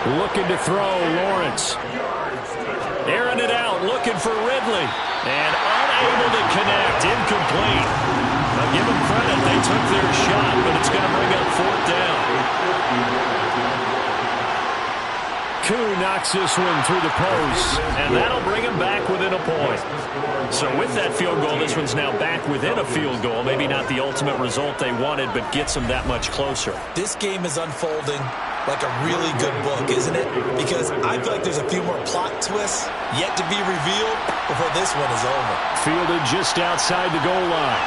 10. Looking to throw, Lawrence. Airing it out, looking for Ridley. And unable to connect, incomplete. Now give them credit, they took their shot, but it's going to bring up 4th down. Koo knocks this one through the post. And that'll bring him back within a point. So with that field goal, this one's now back within a field goal. Maybe not the ultimate result they wanted, but gets them that much closer. This game is unfolding like a really good book, isn't it? Because I feel like there's a few more plot twists yet to be revealed before this one is over. Fielded just outside the goal line.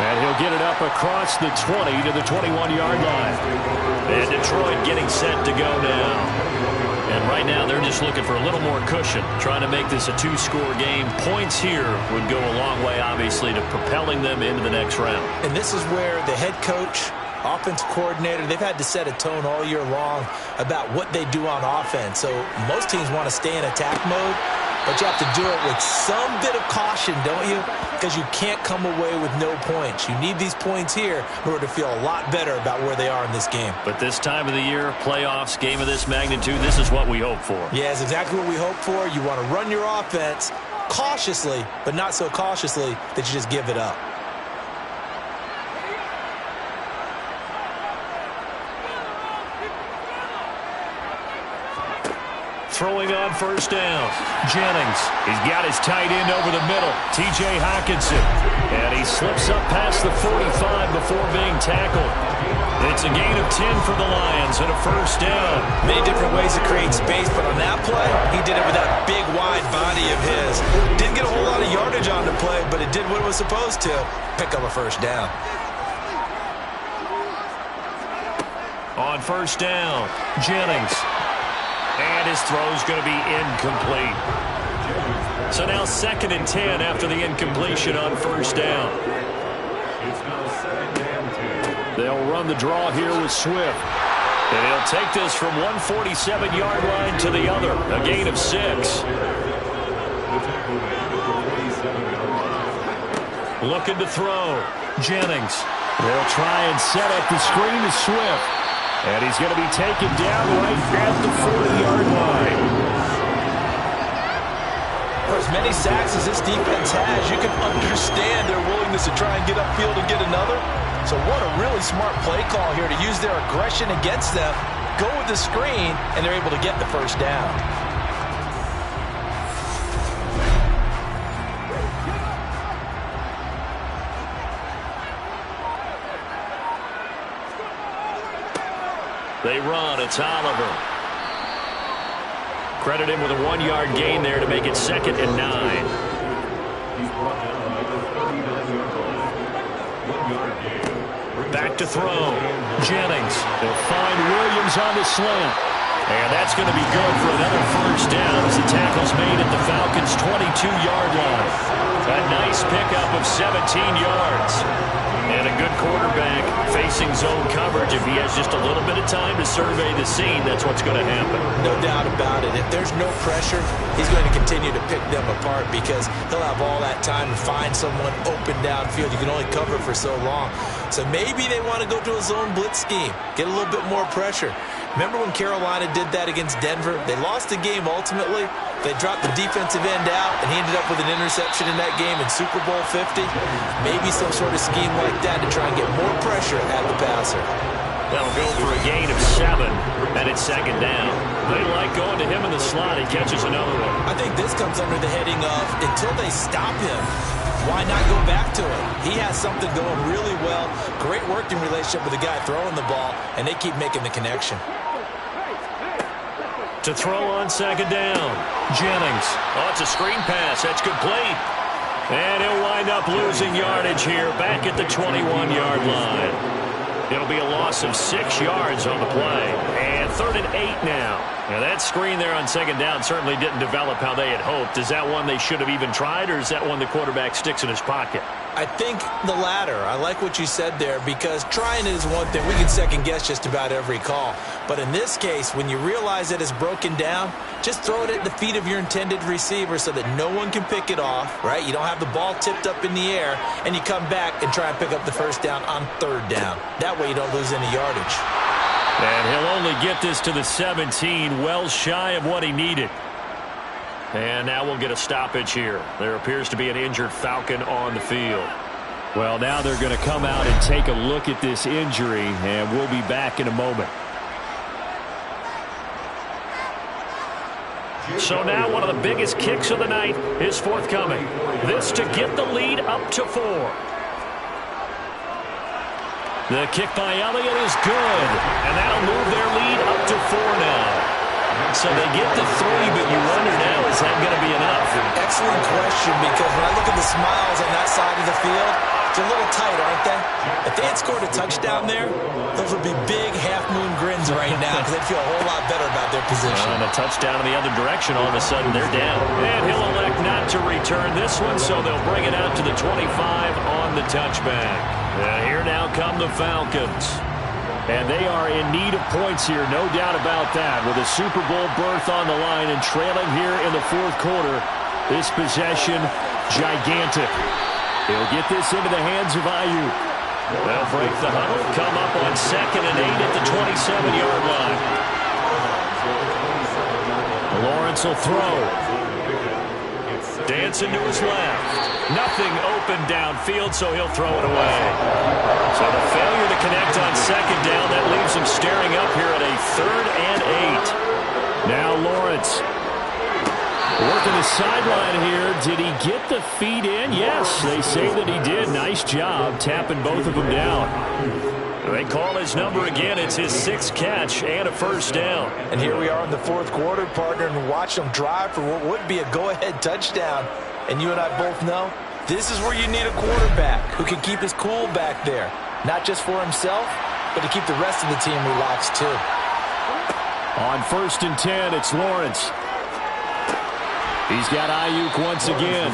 And he'll get it up across the 20 to the 21-yard line. And Detroit getting set to go now. And right now they're just looking for a little more cushion, trying to make this a two-score game. Points here would go a long way, obviously, to propelling them into the next round. And this is where the head coach, offensive coordinator, they've had to set a tone all year long about what they do on offense. So most teams want to stay in attack mode, but you have to do it with some bit of caution, don't you? Because you can't come away with no points. You need these points here in order to feel a lot better about where they are in this game. But this time of the year, playoffs, game of this magnitude, this is what we hope for. Yeah, it's exactly what we hope for. You want to run your offense cautiously, but not so cautiously that you just give it up. Throwing on first down. Jennings. He's got his tight end over the middle. T.J. Hockenson. And he slips up past the 45 before being tackled. It's a gain of 10 for the Lions and a first down. Many different ways to create space, but on that play, he did it with that big, wide body of his. Didn't get a whole lot of yardage on the play, but it did what it was supposed to. Pick up a first down. On first down, Jennings. And his throw's going to be incomplete. So now 2nd and 10 after the incompletion on first down. It's now 2nd and 10. They'll run the draw here with Swift. And he'll take this from 147-yard line to the other. A gain of 6. Looking to throw. Jennings. They'll try and set up the screen to Swift. And he's going to be taken down right at the 40-yard line. For as many sacks as this defense has, you can understand their willingness to try and get upfield and get another. So what a really smart play call here to use their aggression against them, go with the screen, and they're able to get the first down. They run. It's Oliver. Credit him with a 1-yard gain there to make it 2nd and 9. He's brought down by the 39-yard line. 1-yard gain. Back to throw. Jennings. They'll find Williams on the slant. And that's going to be good for another first down as the tackle's made at the Falcons' 22-yard line. A nice pickup of 17 yards. And a good quarterback facing zone coverage. If he has just a little bit of time to survey the scene, that's what's going to happen. No doubt about it. If there's no pressure, he's going to continue to pick them apart because he'll have all that time to find someone open downfield. You can only cover for so long. So maybe they want to go to a zone blitz scheme, get a little bit more pressure. Remember when Carolina did that against Denver? They lost the game ultimately. They dropped the defensive end out, and he ended up with an interception in that game in Super Bowl 50. Maybe some sort of scheme like that to try and get more pressure at the passer. That'll go for a gain of 7, and it's 2nd down. They like going to him in the slot. He catches another one. I think this comes under the heading of until they stop him, why not go back to him? He has something going really well. Great working relationship with the guy throwing the ball, and they keep making the connection. To throw on 2nd down, Jennings. Oh, it's a screen pass. That's complete. And he'll wind up losing yardage here back at the 21-yard line. It'll be a loss of 6 yards on the play. And 3rd and 8 now. Now that screen there on 2nd down certainly didn't develop how they had hoped. Is that one they should have even tried, or is that one the quarterback sticks in his pocket? I think the latter. I like what you said there because trying is one thing. We can second guess just about every call. But in this case, when you realize that it's broken down, just throw it at the feet of your intended receiver so that no one can pick it off, right? You don't have the ball tipped up in the air, and you come back and try and pick up the first down on 3rd down. That way you don't lose any yardage. And he'll only get this to the 17, well shy of what he needed. And now we'll get a stoppage here. There appears to be an injured Falcon on the field. Well, now they're going to come out and take a look at this injury, and we'll be back in a moment. So now one of the biggest kicks of the night is forthcoming. This to get the lead up to 4. The kick by Elliott is good, and that'll move their lead So they get the 3, but you wonder now, is that going to be enough? Excellent question, because when I look at the smiles on that side of the field, they're a little tight, aren't they? If they had scored a touchdown there, those would be big half-moon grins right now because they'd feel a whole lot better about their position. And a touchdown in the other direction, all of a sudden they're down. And he'll elect not to return this one, so they'll bring it out to the 25 on the touchback. And here now come the Falcons. And they are in need of points here, no doubt about that. With a Super Bowl berth on the line and trailing here in the fourth quarter, this possession, gigantic. He'll get this into the hands of Ayuk. They'll break the huddle, come up on 2nd and 8 at the 27-yard line. Lawrence will throw. Dancing to his left. Nothing open downfield, so he'll throw it away. So the failure to connect on 2nd down, that leaves him staring up here at a 3rd and 8. Now Lawrence. Working the sideline here. Did he get the feet in? Yes, they say that he did. Nice job tapping both of them down. They call his number again. It's his 6th catch and a 1st down. And here we are in the fourth quarter, partner, and watch them drive for what would be a go-ahead touchdown. And you and I both know this is where you need a quarterback who can keep his cool back there. Not just for himself, but to keep the rest of the team relaxed too. On 1st and 10, it's Lawrence. He's got Ayuk once again.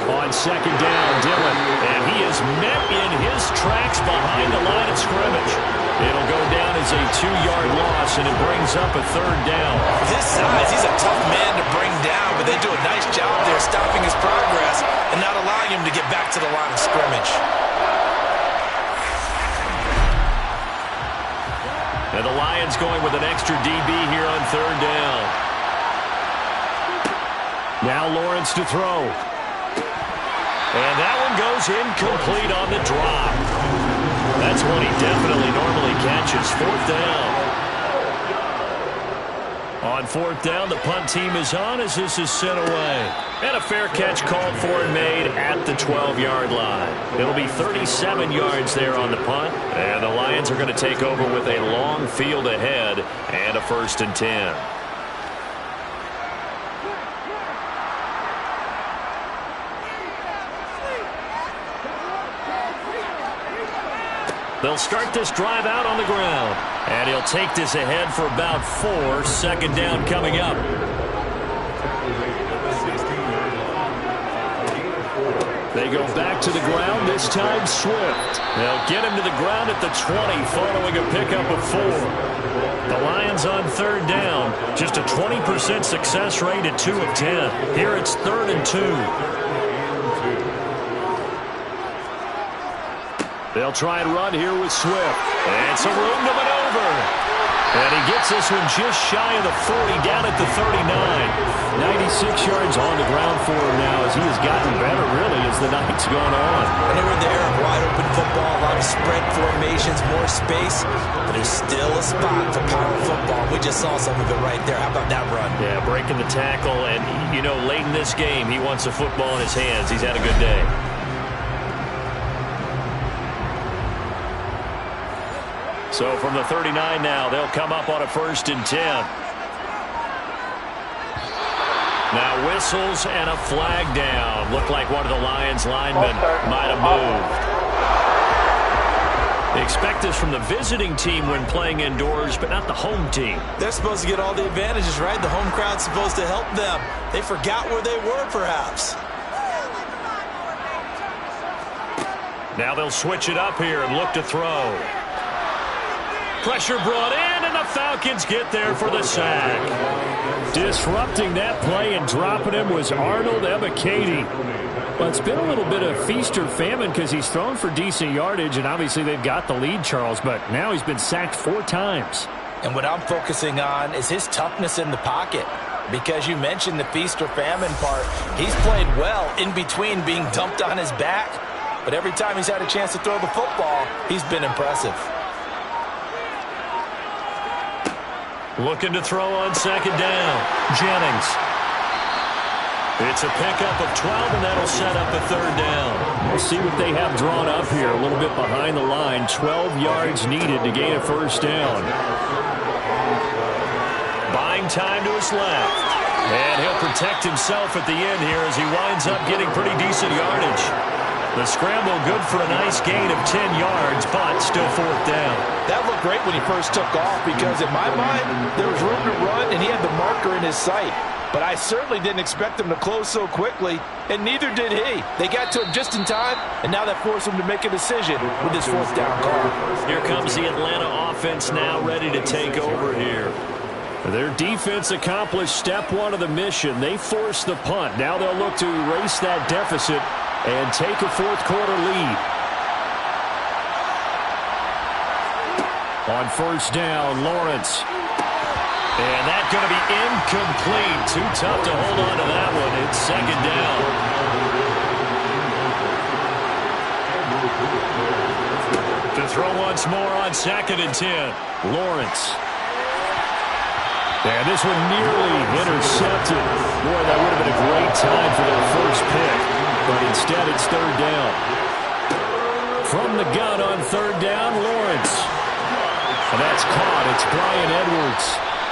On 2nd down, Dillon. And he is met in his tracks behind the line of scrimmage. It'll go down as a 2-yard loss, and it brings up a 3rd down. With his size, he's a tough man to bring down, but they do a nice job there stopping his progress and not allowing him to get back to the line of scrimmage. And the Lions going with an extra DB here on 3rd down. Now Lawrence to throw. And that one goes incomplete on the drop. That's one he definitely normally catches. 4th down. On 4th down, the punt team is on as this is sent away. And a fair catch called for and made at the 12-yard line. It'll be 37 yards there on the punt. And the Lions are going to take over with a long field ahead and a 1st and 10. They'll start this drive out on the ground. And he'll take this ahead for about 4. 2nd down coming up. They go back to the ground, this time Swift. They'll get him to the ground at the 20 following a pickup of 4. The Lions on 3rd down. Just a 20% success rate at 2 of 10. Here it's 3rd and 2. They'll try and run here with Swift. And some room to maneuver. And he gets this one just shy of the 40, down at the 39. 96 yards on the ground for him now as he has gotten better, really, as the night's gone on. And we're in the era of wide-open football, a lot of spread formations, more space, but there's still a spot for power football. We just saw some of it right there. How about that run? Yeah, breaking the tackle, and, you know, late in this game, he wants the football in his hands. He's had a good day. So from the 39 now, they'll come up on a 1st and 10. Now whistles and a flag down. Looked like one of the Lions linemen might have moved. They expect this from the visiting team when playing indoors, but not the home team. They're supposed to get all the advantages, right? The home crowd's supposed to help them. They forgot where they were, perhaps. Now they'll switch it up here and look to throw. Pressure brought in, and the Falcons get there for the sack. Disrupting that play and dropping him was Arnold Ebiketie. Well, it's been a little bit of feast or famine because he's thrown for decent yardage, and obviously they've got the lead, Charles, but now he's been sacked 4 times. And what I'm focusing on is his toughness in the pocket. Because you mentioned the feast or famine part, he's played well in between being dumped on his back. But every time he's had a chance to throw the football, he's been impressive. Looking to throw on 2nd down. Jennings. It's a pickup of 12, and that'll set up a 3rd down. We'll see what they have drawn up here. A little bit behind the line. 12 yards needed to gain a first down. Buying time to his left. And he'll protect himself at the end here as he winds up getting pretty decent yardage. The scramble good for a nice gain of 10 yards, but still fourth down. That looked great when he first took off because in my mind, there was room to run and he had the marker in his sight. But I certainly didn't expect him to close so quickly, and neither did he. They got to him just in time, and now that forced him to make a decision with his fourth down call. Here comes the Atlanta offense now ready to take over here. Their defense accomplished step one of the mission. They forced the punt. Now they'll look to erase that deficit and take a fourth quarter lead. On first down, Lawrence. And that's going to be incomplete. Too tough to hold on to that one. It's second down. To throw once more on 2nd and 10. Lawrence. And this one nearly intercepted. Boy, that would have been a great time for their first pick. But instead, it's third down. From the gun on third down, Lawrence. And that's caught. It's Bryan Edwards.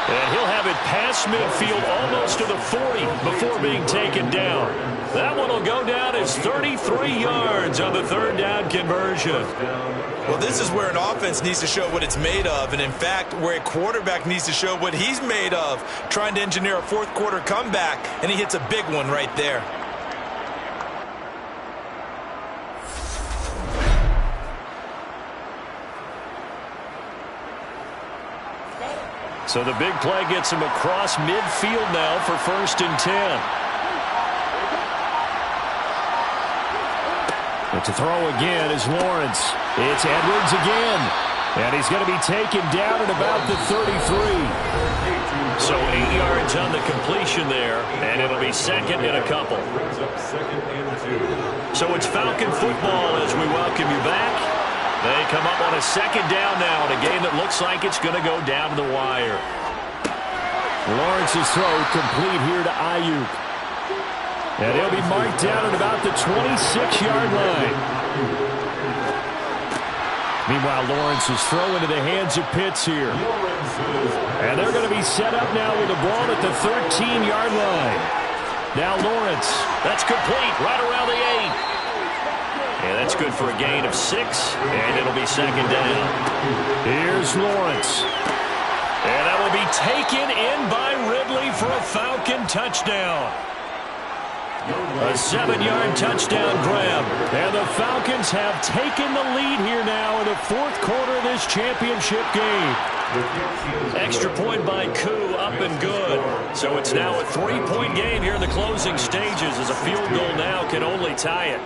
And he'll have it past midfield almost to the 40 before being taken down. That one will go down as 33 yards on the third down conversion. Well, this is where an offense needs to show what it's made of, and in fact, where a quarterback needs to show what he's made of, trying to engineer a fourth quarter comeback, and he hits a big one right there. So the big play gets him across midfield now for 1st and 10. And to throw again is Lawrence. It's Edwards again. And he's going to be taken down at about the 33. So 8 yards on the completion there, and it'll be second and a couple. So it's Falcon football as we welcome you back. They come up on a second down now in a game that looks like it's going to go down to the wire. Lawrence's throw complete here to Ayuk. And he'll be marked down at about the 26-yard line. Meanwhile, Lawrence is thrown into the hands of Pitts here. And they're going to be set up now with the ball at the 13-yard line. Now Lawrence. That's complete right around the 8. And that's good for a gain of 6, and it'll be second down. Here's Lawrence. And that will be taken in by Ridley for a Falcon touchdown. A 7-yard touchdown grab. And the Falcons have taken the lead here now in the fourth quarter of this championship game. Extra point by Koo, up and good. So it's now a 3-point game here in the closing stages as a field goal now can only tie it.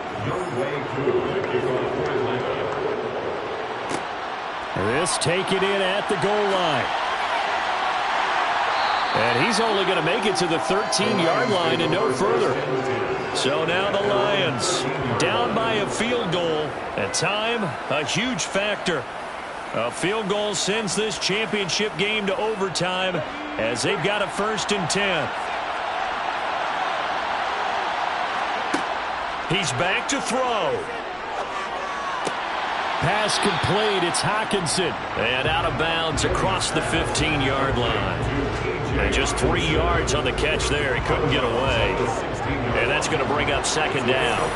This taken in at the goal line. And he's only going to make it to the 13-yard line and no further. So now the Lions down by a field goal. At time, a huge factor. A field goal sends this championship game to overtime as they've got a 1st and 10. He's back to throw. Pass complete. It's Hockenson. And out of bounds across the 15-yard line. And just 3 yards on the catch there. He couldn't get away. And that's going to bring up second down.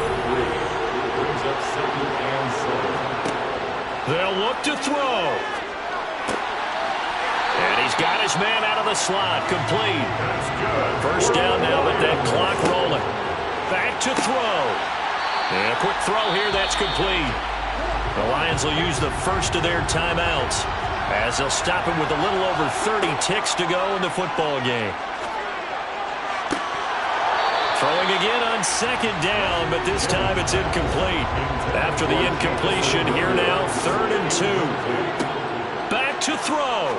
They'll look to throw. And he's got his man out of the slot. Complete. First down now with that clock rolling. Back to throw. And a quick throw here. That's complete. The Lions will use the first of their timeouts as they'll stop him with a little over 30 ticks to go in the football game. Throwing again on second down, but this time it's incomplete. After the incompletion, here now, 3rd and 2. Back to throw.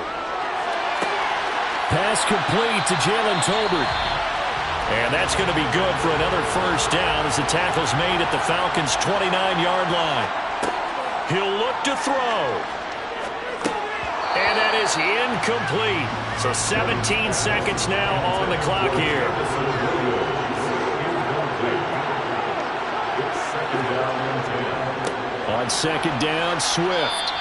Pass complete to Jalen Tolbert. And that's going to be good for another first down as the tackle's made at the Falcons' 29-yard line. He'll look to throw. And that is incomplete. So 17 seconds now on the clock here. Second down. On second down, Swift.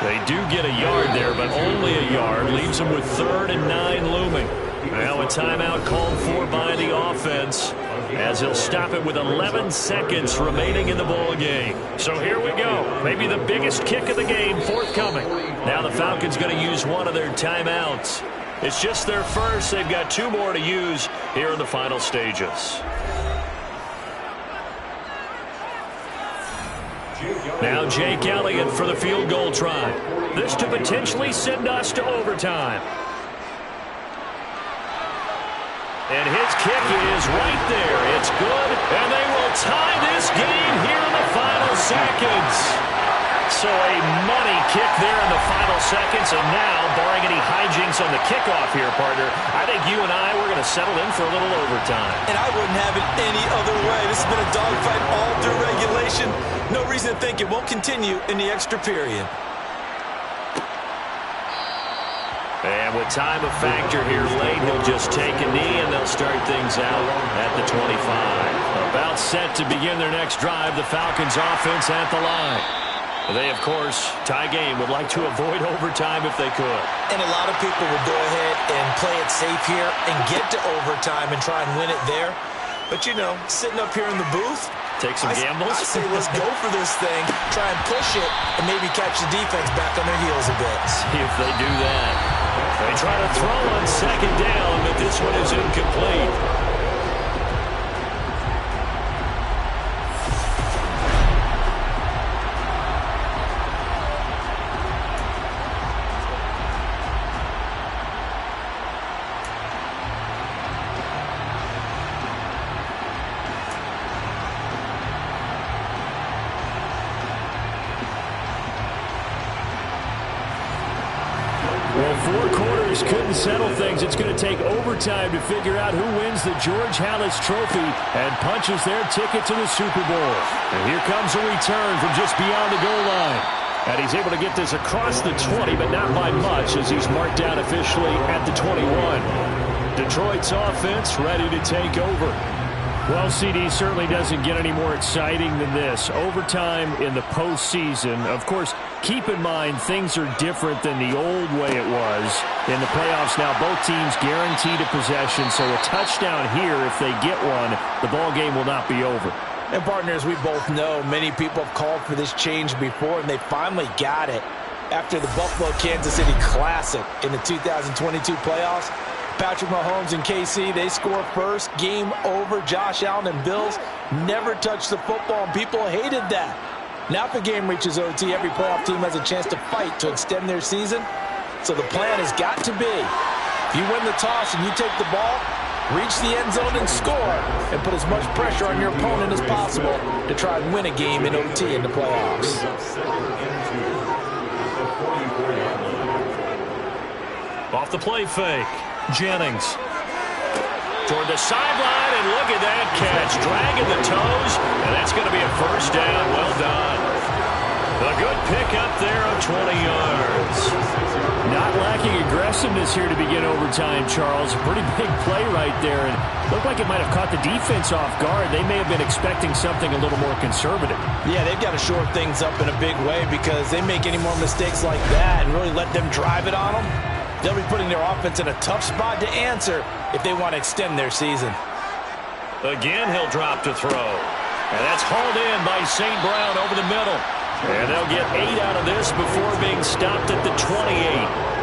They do get a yard there, but only a yard. Leaves them with 3rd and 9 looming. Now a timeout called for by the offense, as he'll stop it with 11 seconds remaining in the ball game. So here we go. Maybe the biggest kick of the game forthcoming. Now the Falcons going to use one of their timeouts. It's just their first. They've got 2 more to use here in the final stages. Now Jake Elliott for the field goal try. This to potentially send us to overtime. And his kick is right there. It's good, and they will tie this game here in the final seconds. So a money kick there in the final seconds, and now, barring any hijinks on the kickoff here, partner, I think you and I, we're going to settle in for a little overtime. And I wouldn't have it any other way. This has been a dogfight all through regulation. No reason to think it won't continue in the extra period. And with time a factor here late, he'll just take a knee, and they'll start things out at the 25. About set to begin their next drive, the Falcons offense at the line. They, of course, tie game, would like to avoid overtime if they could. And a lot of people would go ahead and play it safe here and get to overtime and try and win it there. But, you know, sitting up here in the booth, take some gambles. I say let's go for this thing, try and push it, and maybe catch the defense back on their heels a bit. See if they do that. They try to throw on second down, but this one is incomplete. Couldn't settle things. It's going to take overtime to figure out who wins the George Halas Trophy and punches their ticket to the Super Bowl. And here comes a return from just beyond the goal line. And he's able to get this across the 20, but not by much, as he's marked down officially at the 21. Detroit's offense ready to take over. Well, CD certainly doesn't get any more exciting than this. Overtime in the postseason. Of course, keep in mind things are different than the old way it was. In the playoffs now, both teams guaranteed a possession, so a touchdown here, if they get one, the ball game will not be over. And partners, we both know many people have called for this change before, and they finally got it. After the Buffalo-Kansas City Classic in the 2022 playoffs, Patrick Mahomes and KC, they score first. Game over. Josh Allen and Bills never touched the football, and people hated that. Now if the game reaches OT, every playoff team has a chance to fight to extend their season. So the plan has got to be, if you win the toss and you take the ball, reach the end zone and score, and put as much pressure on your opponent as possible to try and win a game in OT in the playoffs. Off the play fake. Jennings toward the sideline, and look at that catch, dragging the toes, and that's going to be a first down. Well done. A good pickup there of 20 yards. Not lacking aggressiveness here to begin overtime, Charles. A pretty big play right there, and looked like it might have caught the defense off guard. They may have been expecting something a little more conservative. Yeah, they've got to shore things up in a big way, because they make any more mistakes like that and really let them drive it on them, they'll be putting their offense in a tough spot to answer if they want to extend their season. Again, he'll drop to throw. And that's hauled in by St. Brown over the middle. And they'll get 8 out of this before being stopped at the 28.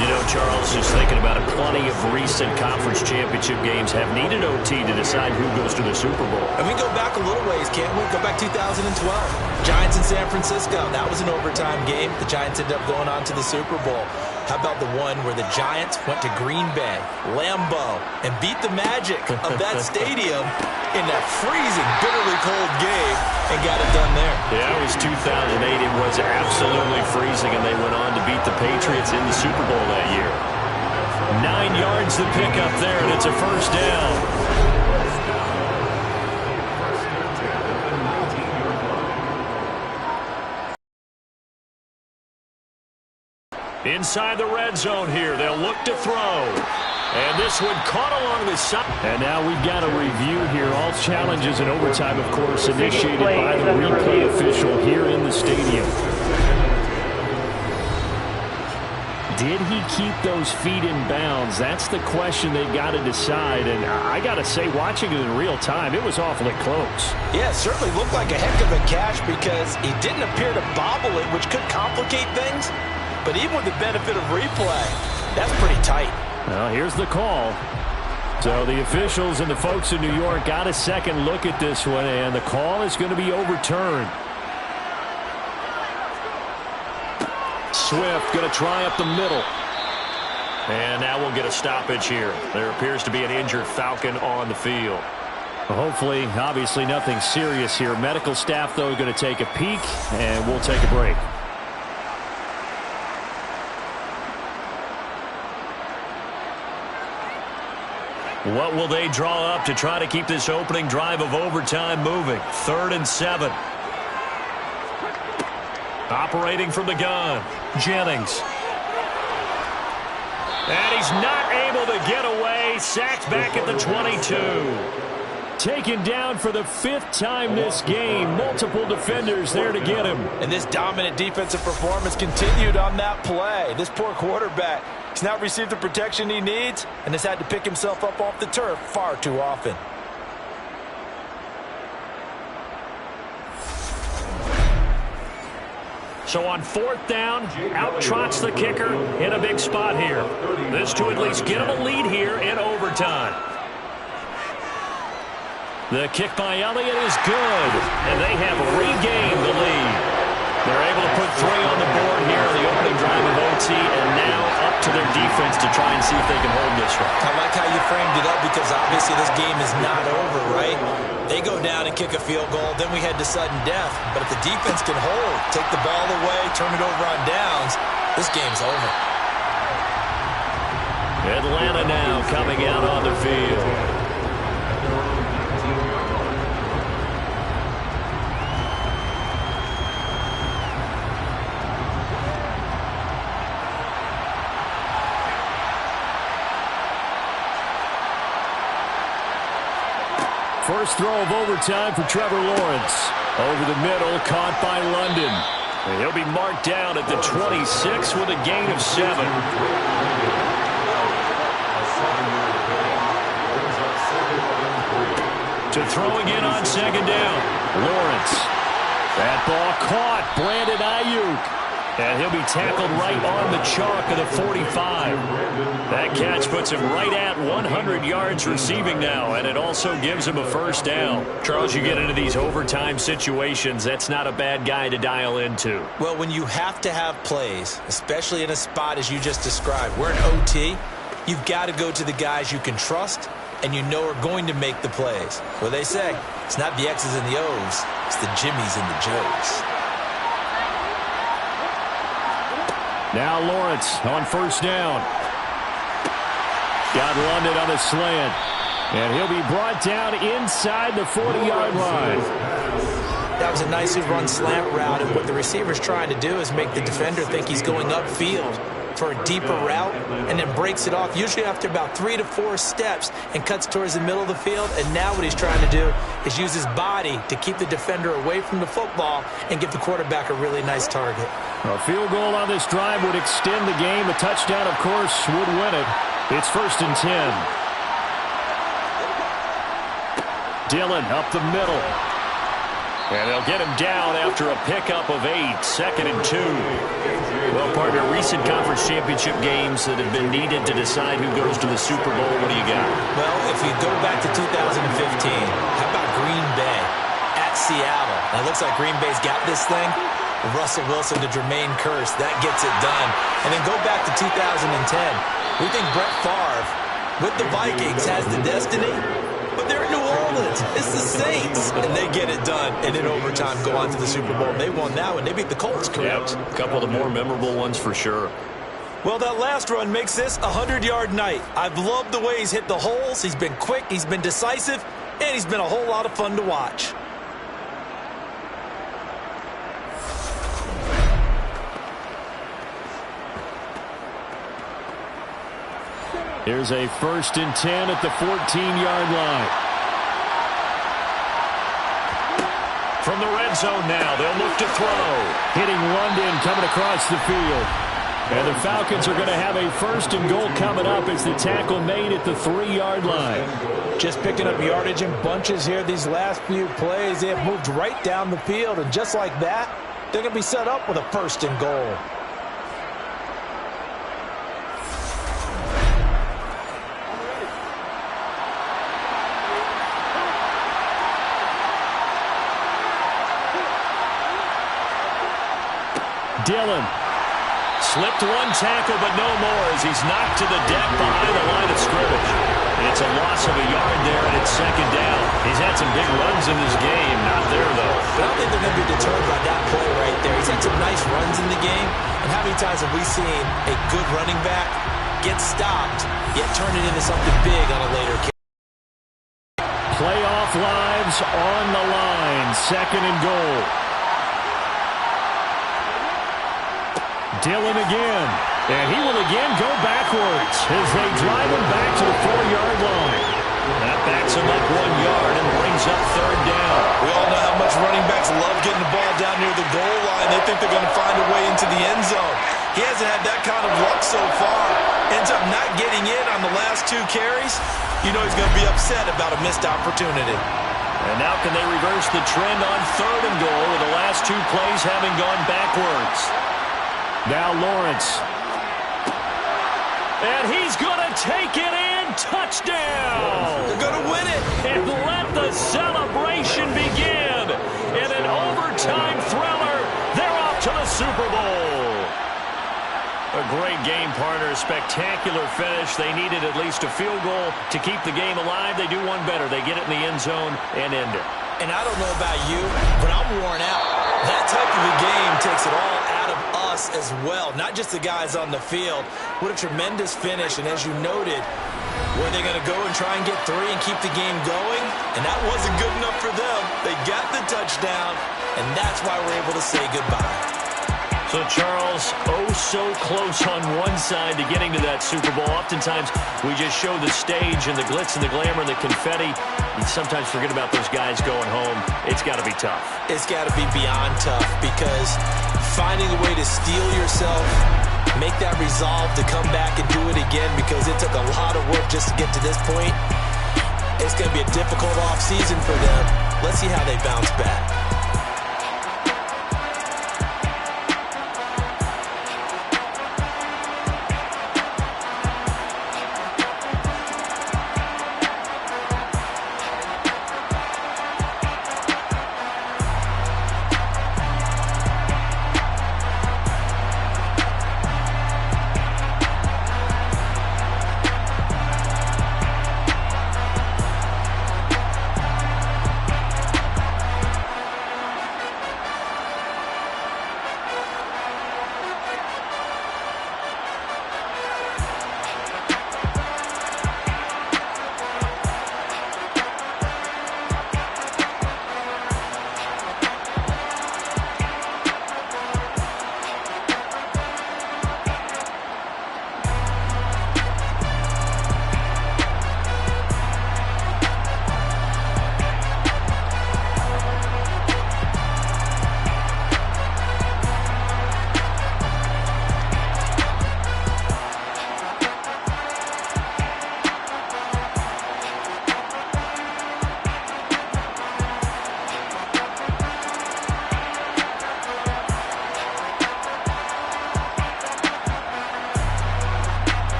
You know, Charles, just thinking about it, plenty of recent conference championship games have needed OT to decide who goes to the Super Bowl. And we go back a little ways, can't we? Go back 2012. Giants in San Francisco. That was an overtime game. The Giants ended up going on to the Super Bowl. How about the one where the Giants went to Green Bay, Lambeau, and beat the magic of that stadium in that freezing, bitterly cold game and got it done there? Yeah, it was 2008. It was absolutely freezing, and they went on to beat the Patriots in the Super Bowl that year. 9 yards to pick up there, and it's a first down. Inside the red zone here, they'll look to throw. And this one caught along the side. And now we've got a review here. All challenges in overtime, of course, initiated by the replay official here in the stadium. Did he keep those feet in bounds? That's the question they've got to decide. And I got to say, watching it in real time, it was awfully close. Yeah, it certainly looked like a heck of a catch because he didn't appear to bobble it, which could complicate things. But even with the benefit of replay, that's pretty tight. Well, here's the call. So the officials and the folks in New York got a second look at this one, and the call is going to be overturned. Swift going to try up the middle. And now we'll get a stoppage here. There appears to be an injured Falcon on the field. Well, hopefully, obviously nothing serious here. Medical staff, though, going to take a peek, and we'll take a break. What will they draw up to try to keep this opening drive of overtime moving? 3rd and 7. Operating from the gun, Jennings. And he's not able to get away. Sacked back at the 22. Taken down for the 5th time this game. Multiple defenders there to get him. And this dominant defensive performance continued on that play. This poor quarterback, he's not received the protection he needs and has had to pick himself up off the turf far too often. So on 4th down, out trots the kicker in a big spot here. This to at least get him a lead here in overtime. The kick by Elliott is good, and they have regained the lead. They're able to put 3 on the board here in the opening drive of OT, and now up to their defense to try and see if they can hold this one. I like how you framed it up because obviously this game is not over, right? They go down and kick a field goal, then we head to sudden death. But if the defense can hold, take the ball away, turn it over on downs, this game's over. Atlanta now coming out on the field. First throw of overtime for Trevor Lawrence. Over the middle, caught by London. And he'll be marked down at the 26 with a gain of 7. To throwing in on 2nd down. Lawrence. That ball caught. Brandon Ayuk. And he'll be tackled right on the chalk of the 45. That catch puts him right at 100 yards receiving now, and it also gives him a first down. Charles, you get into these overtime situations, that's not a bad guy to dial into. Well, when you have to have plays, especially in a spot as you just described, we're in OT, you've got to go to the guys you can trust and you know are going to make the plays. Well, they say, it's not the X's and the O's, it's the Jimmies and the Joes. Now Lawrence on 1st down. Got London on the slant. And he'll be brought down inside the 40-yard line. That was a nicely run slant route, and what the receiver's trying to do is make the defender think he's going upfield for a deeper route and then breaks it off, usually after about 3 to 4 steps, and cuts towards the middle of the field. And now what he's trying to do is use his body to keep the defender away from the football and give the quarterback a really nice target. A field goal on this drive would extend the game. A touchdown, of course, would win it. It's 1st and 10. Dillon up the middle. And they'll get him down after a pickup of 8, 2nd and 2. Well, partner, recent conference championship games that have been needed to decide who goes to the Super Bowl. What do you got? Well, if you go back to 2015, how about Green Bay at Seattle? Now, it looks like Green Bay's got this thing. Russell Wilson to Jermaine Kearse, that gets it done. And then go back to 2010. We think Brett Favre with the Vikings has the destiny, but they're in New Orleans. It's the Saints, and they get it done. And in overtime, go on to the Super Bowl. They won that one. They beat the Colts, correct? Yep, a couple of the more memorable ones for sure. Well, that last run makes this a 100-yard night. I've loved the way he's hit the holes. He's been quick, he's been decisive, and he's been a whole lot of fun to watch. Here's a 1st and 10 at the 14-yard line. From the red zone now, they'll look to throw. Hitting London coming across the field. And the Falcons are going to have a 1st and goal coming up as the tackle made at the 3-yard line. Just picking up yardage in bunches here these last few plays. They have moved right down the field, and just like that, they're going to be set up with a 1st and goal. Dillon. Slipped one tackle, but no more as he's knocked to the deck behind the line of scrimmage. It's a loss of a yard there, and it's 2nd down. He's had some big runs in this game. Not there, though. But I don't think they're going to be deterred by that play right there. He's had some nice runs in the game. And how many times have we seen a good running back get stopped, yet turn it into something big on a later kick? Playoff lives on the line. 2nd and goal. Dillon again. And he will again go backwards as they drive him back to the 4-yard line. That backs him up 1 yard and brings up 3rd down. We all know how much running backs love getting the ball down near the goal line. They think they're going to find a way into the end zone. He hasn't had that kind of luck so far. Ends up not getting in on the last 2 carries. You know he's going to be upset about a missed opportunity. And now can they reverse the trend on 3rd and goal with the last 2 plays having gone backwards? Now Lawrence. And he's going to take it in. Touchdown. They're going to win it. And let the celebration begin. In an overtime thriller, they're off to the Super Bowl. A great game, partner. A spectacular finish. They needed at least a field goal to keep the game alive. They do one better. They get it in the end zone and end it. And I don't know about you, but I'm worn out. That type of a game takes it all out of us as well, not just the guys on the field. What a tremendous finish, and as you noted, were they going to go and try and get 3 and keep the game going? And that wasn't good enough for them. They got the touchdown, and that's why we're able to say goodbye. So, Charles, oh so close on one side to getting to that Super Bowl. Oftentimes, we just show the stage and the glitz and the glamour and the confetti. We sometimes forget about those guys going home. It's got to be tough. It's got to be beyond tough because finding a way to steel yourself, make that resolve to come back and do it again because it took a lot of work just to get to this point. It's going to be a difficult offseason for them. Let's see how they bounce back.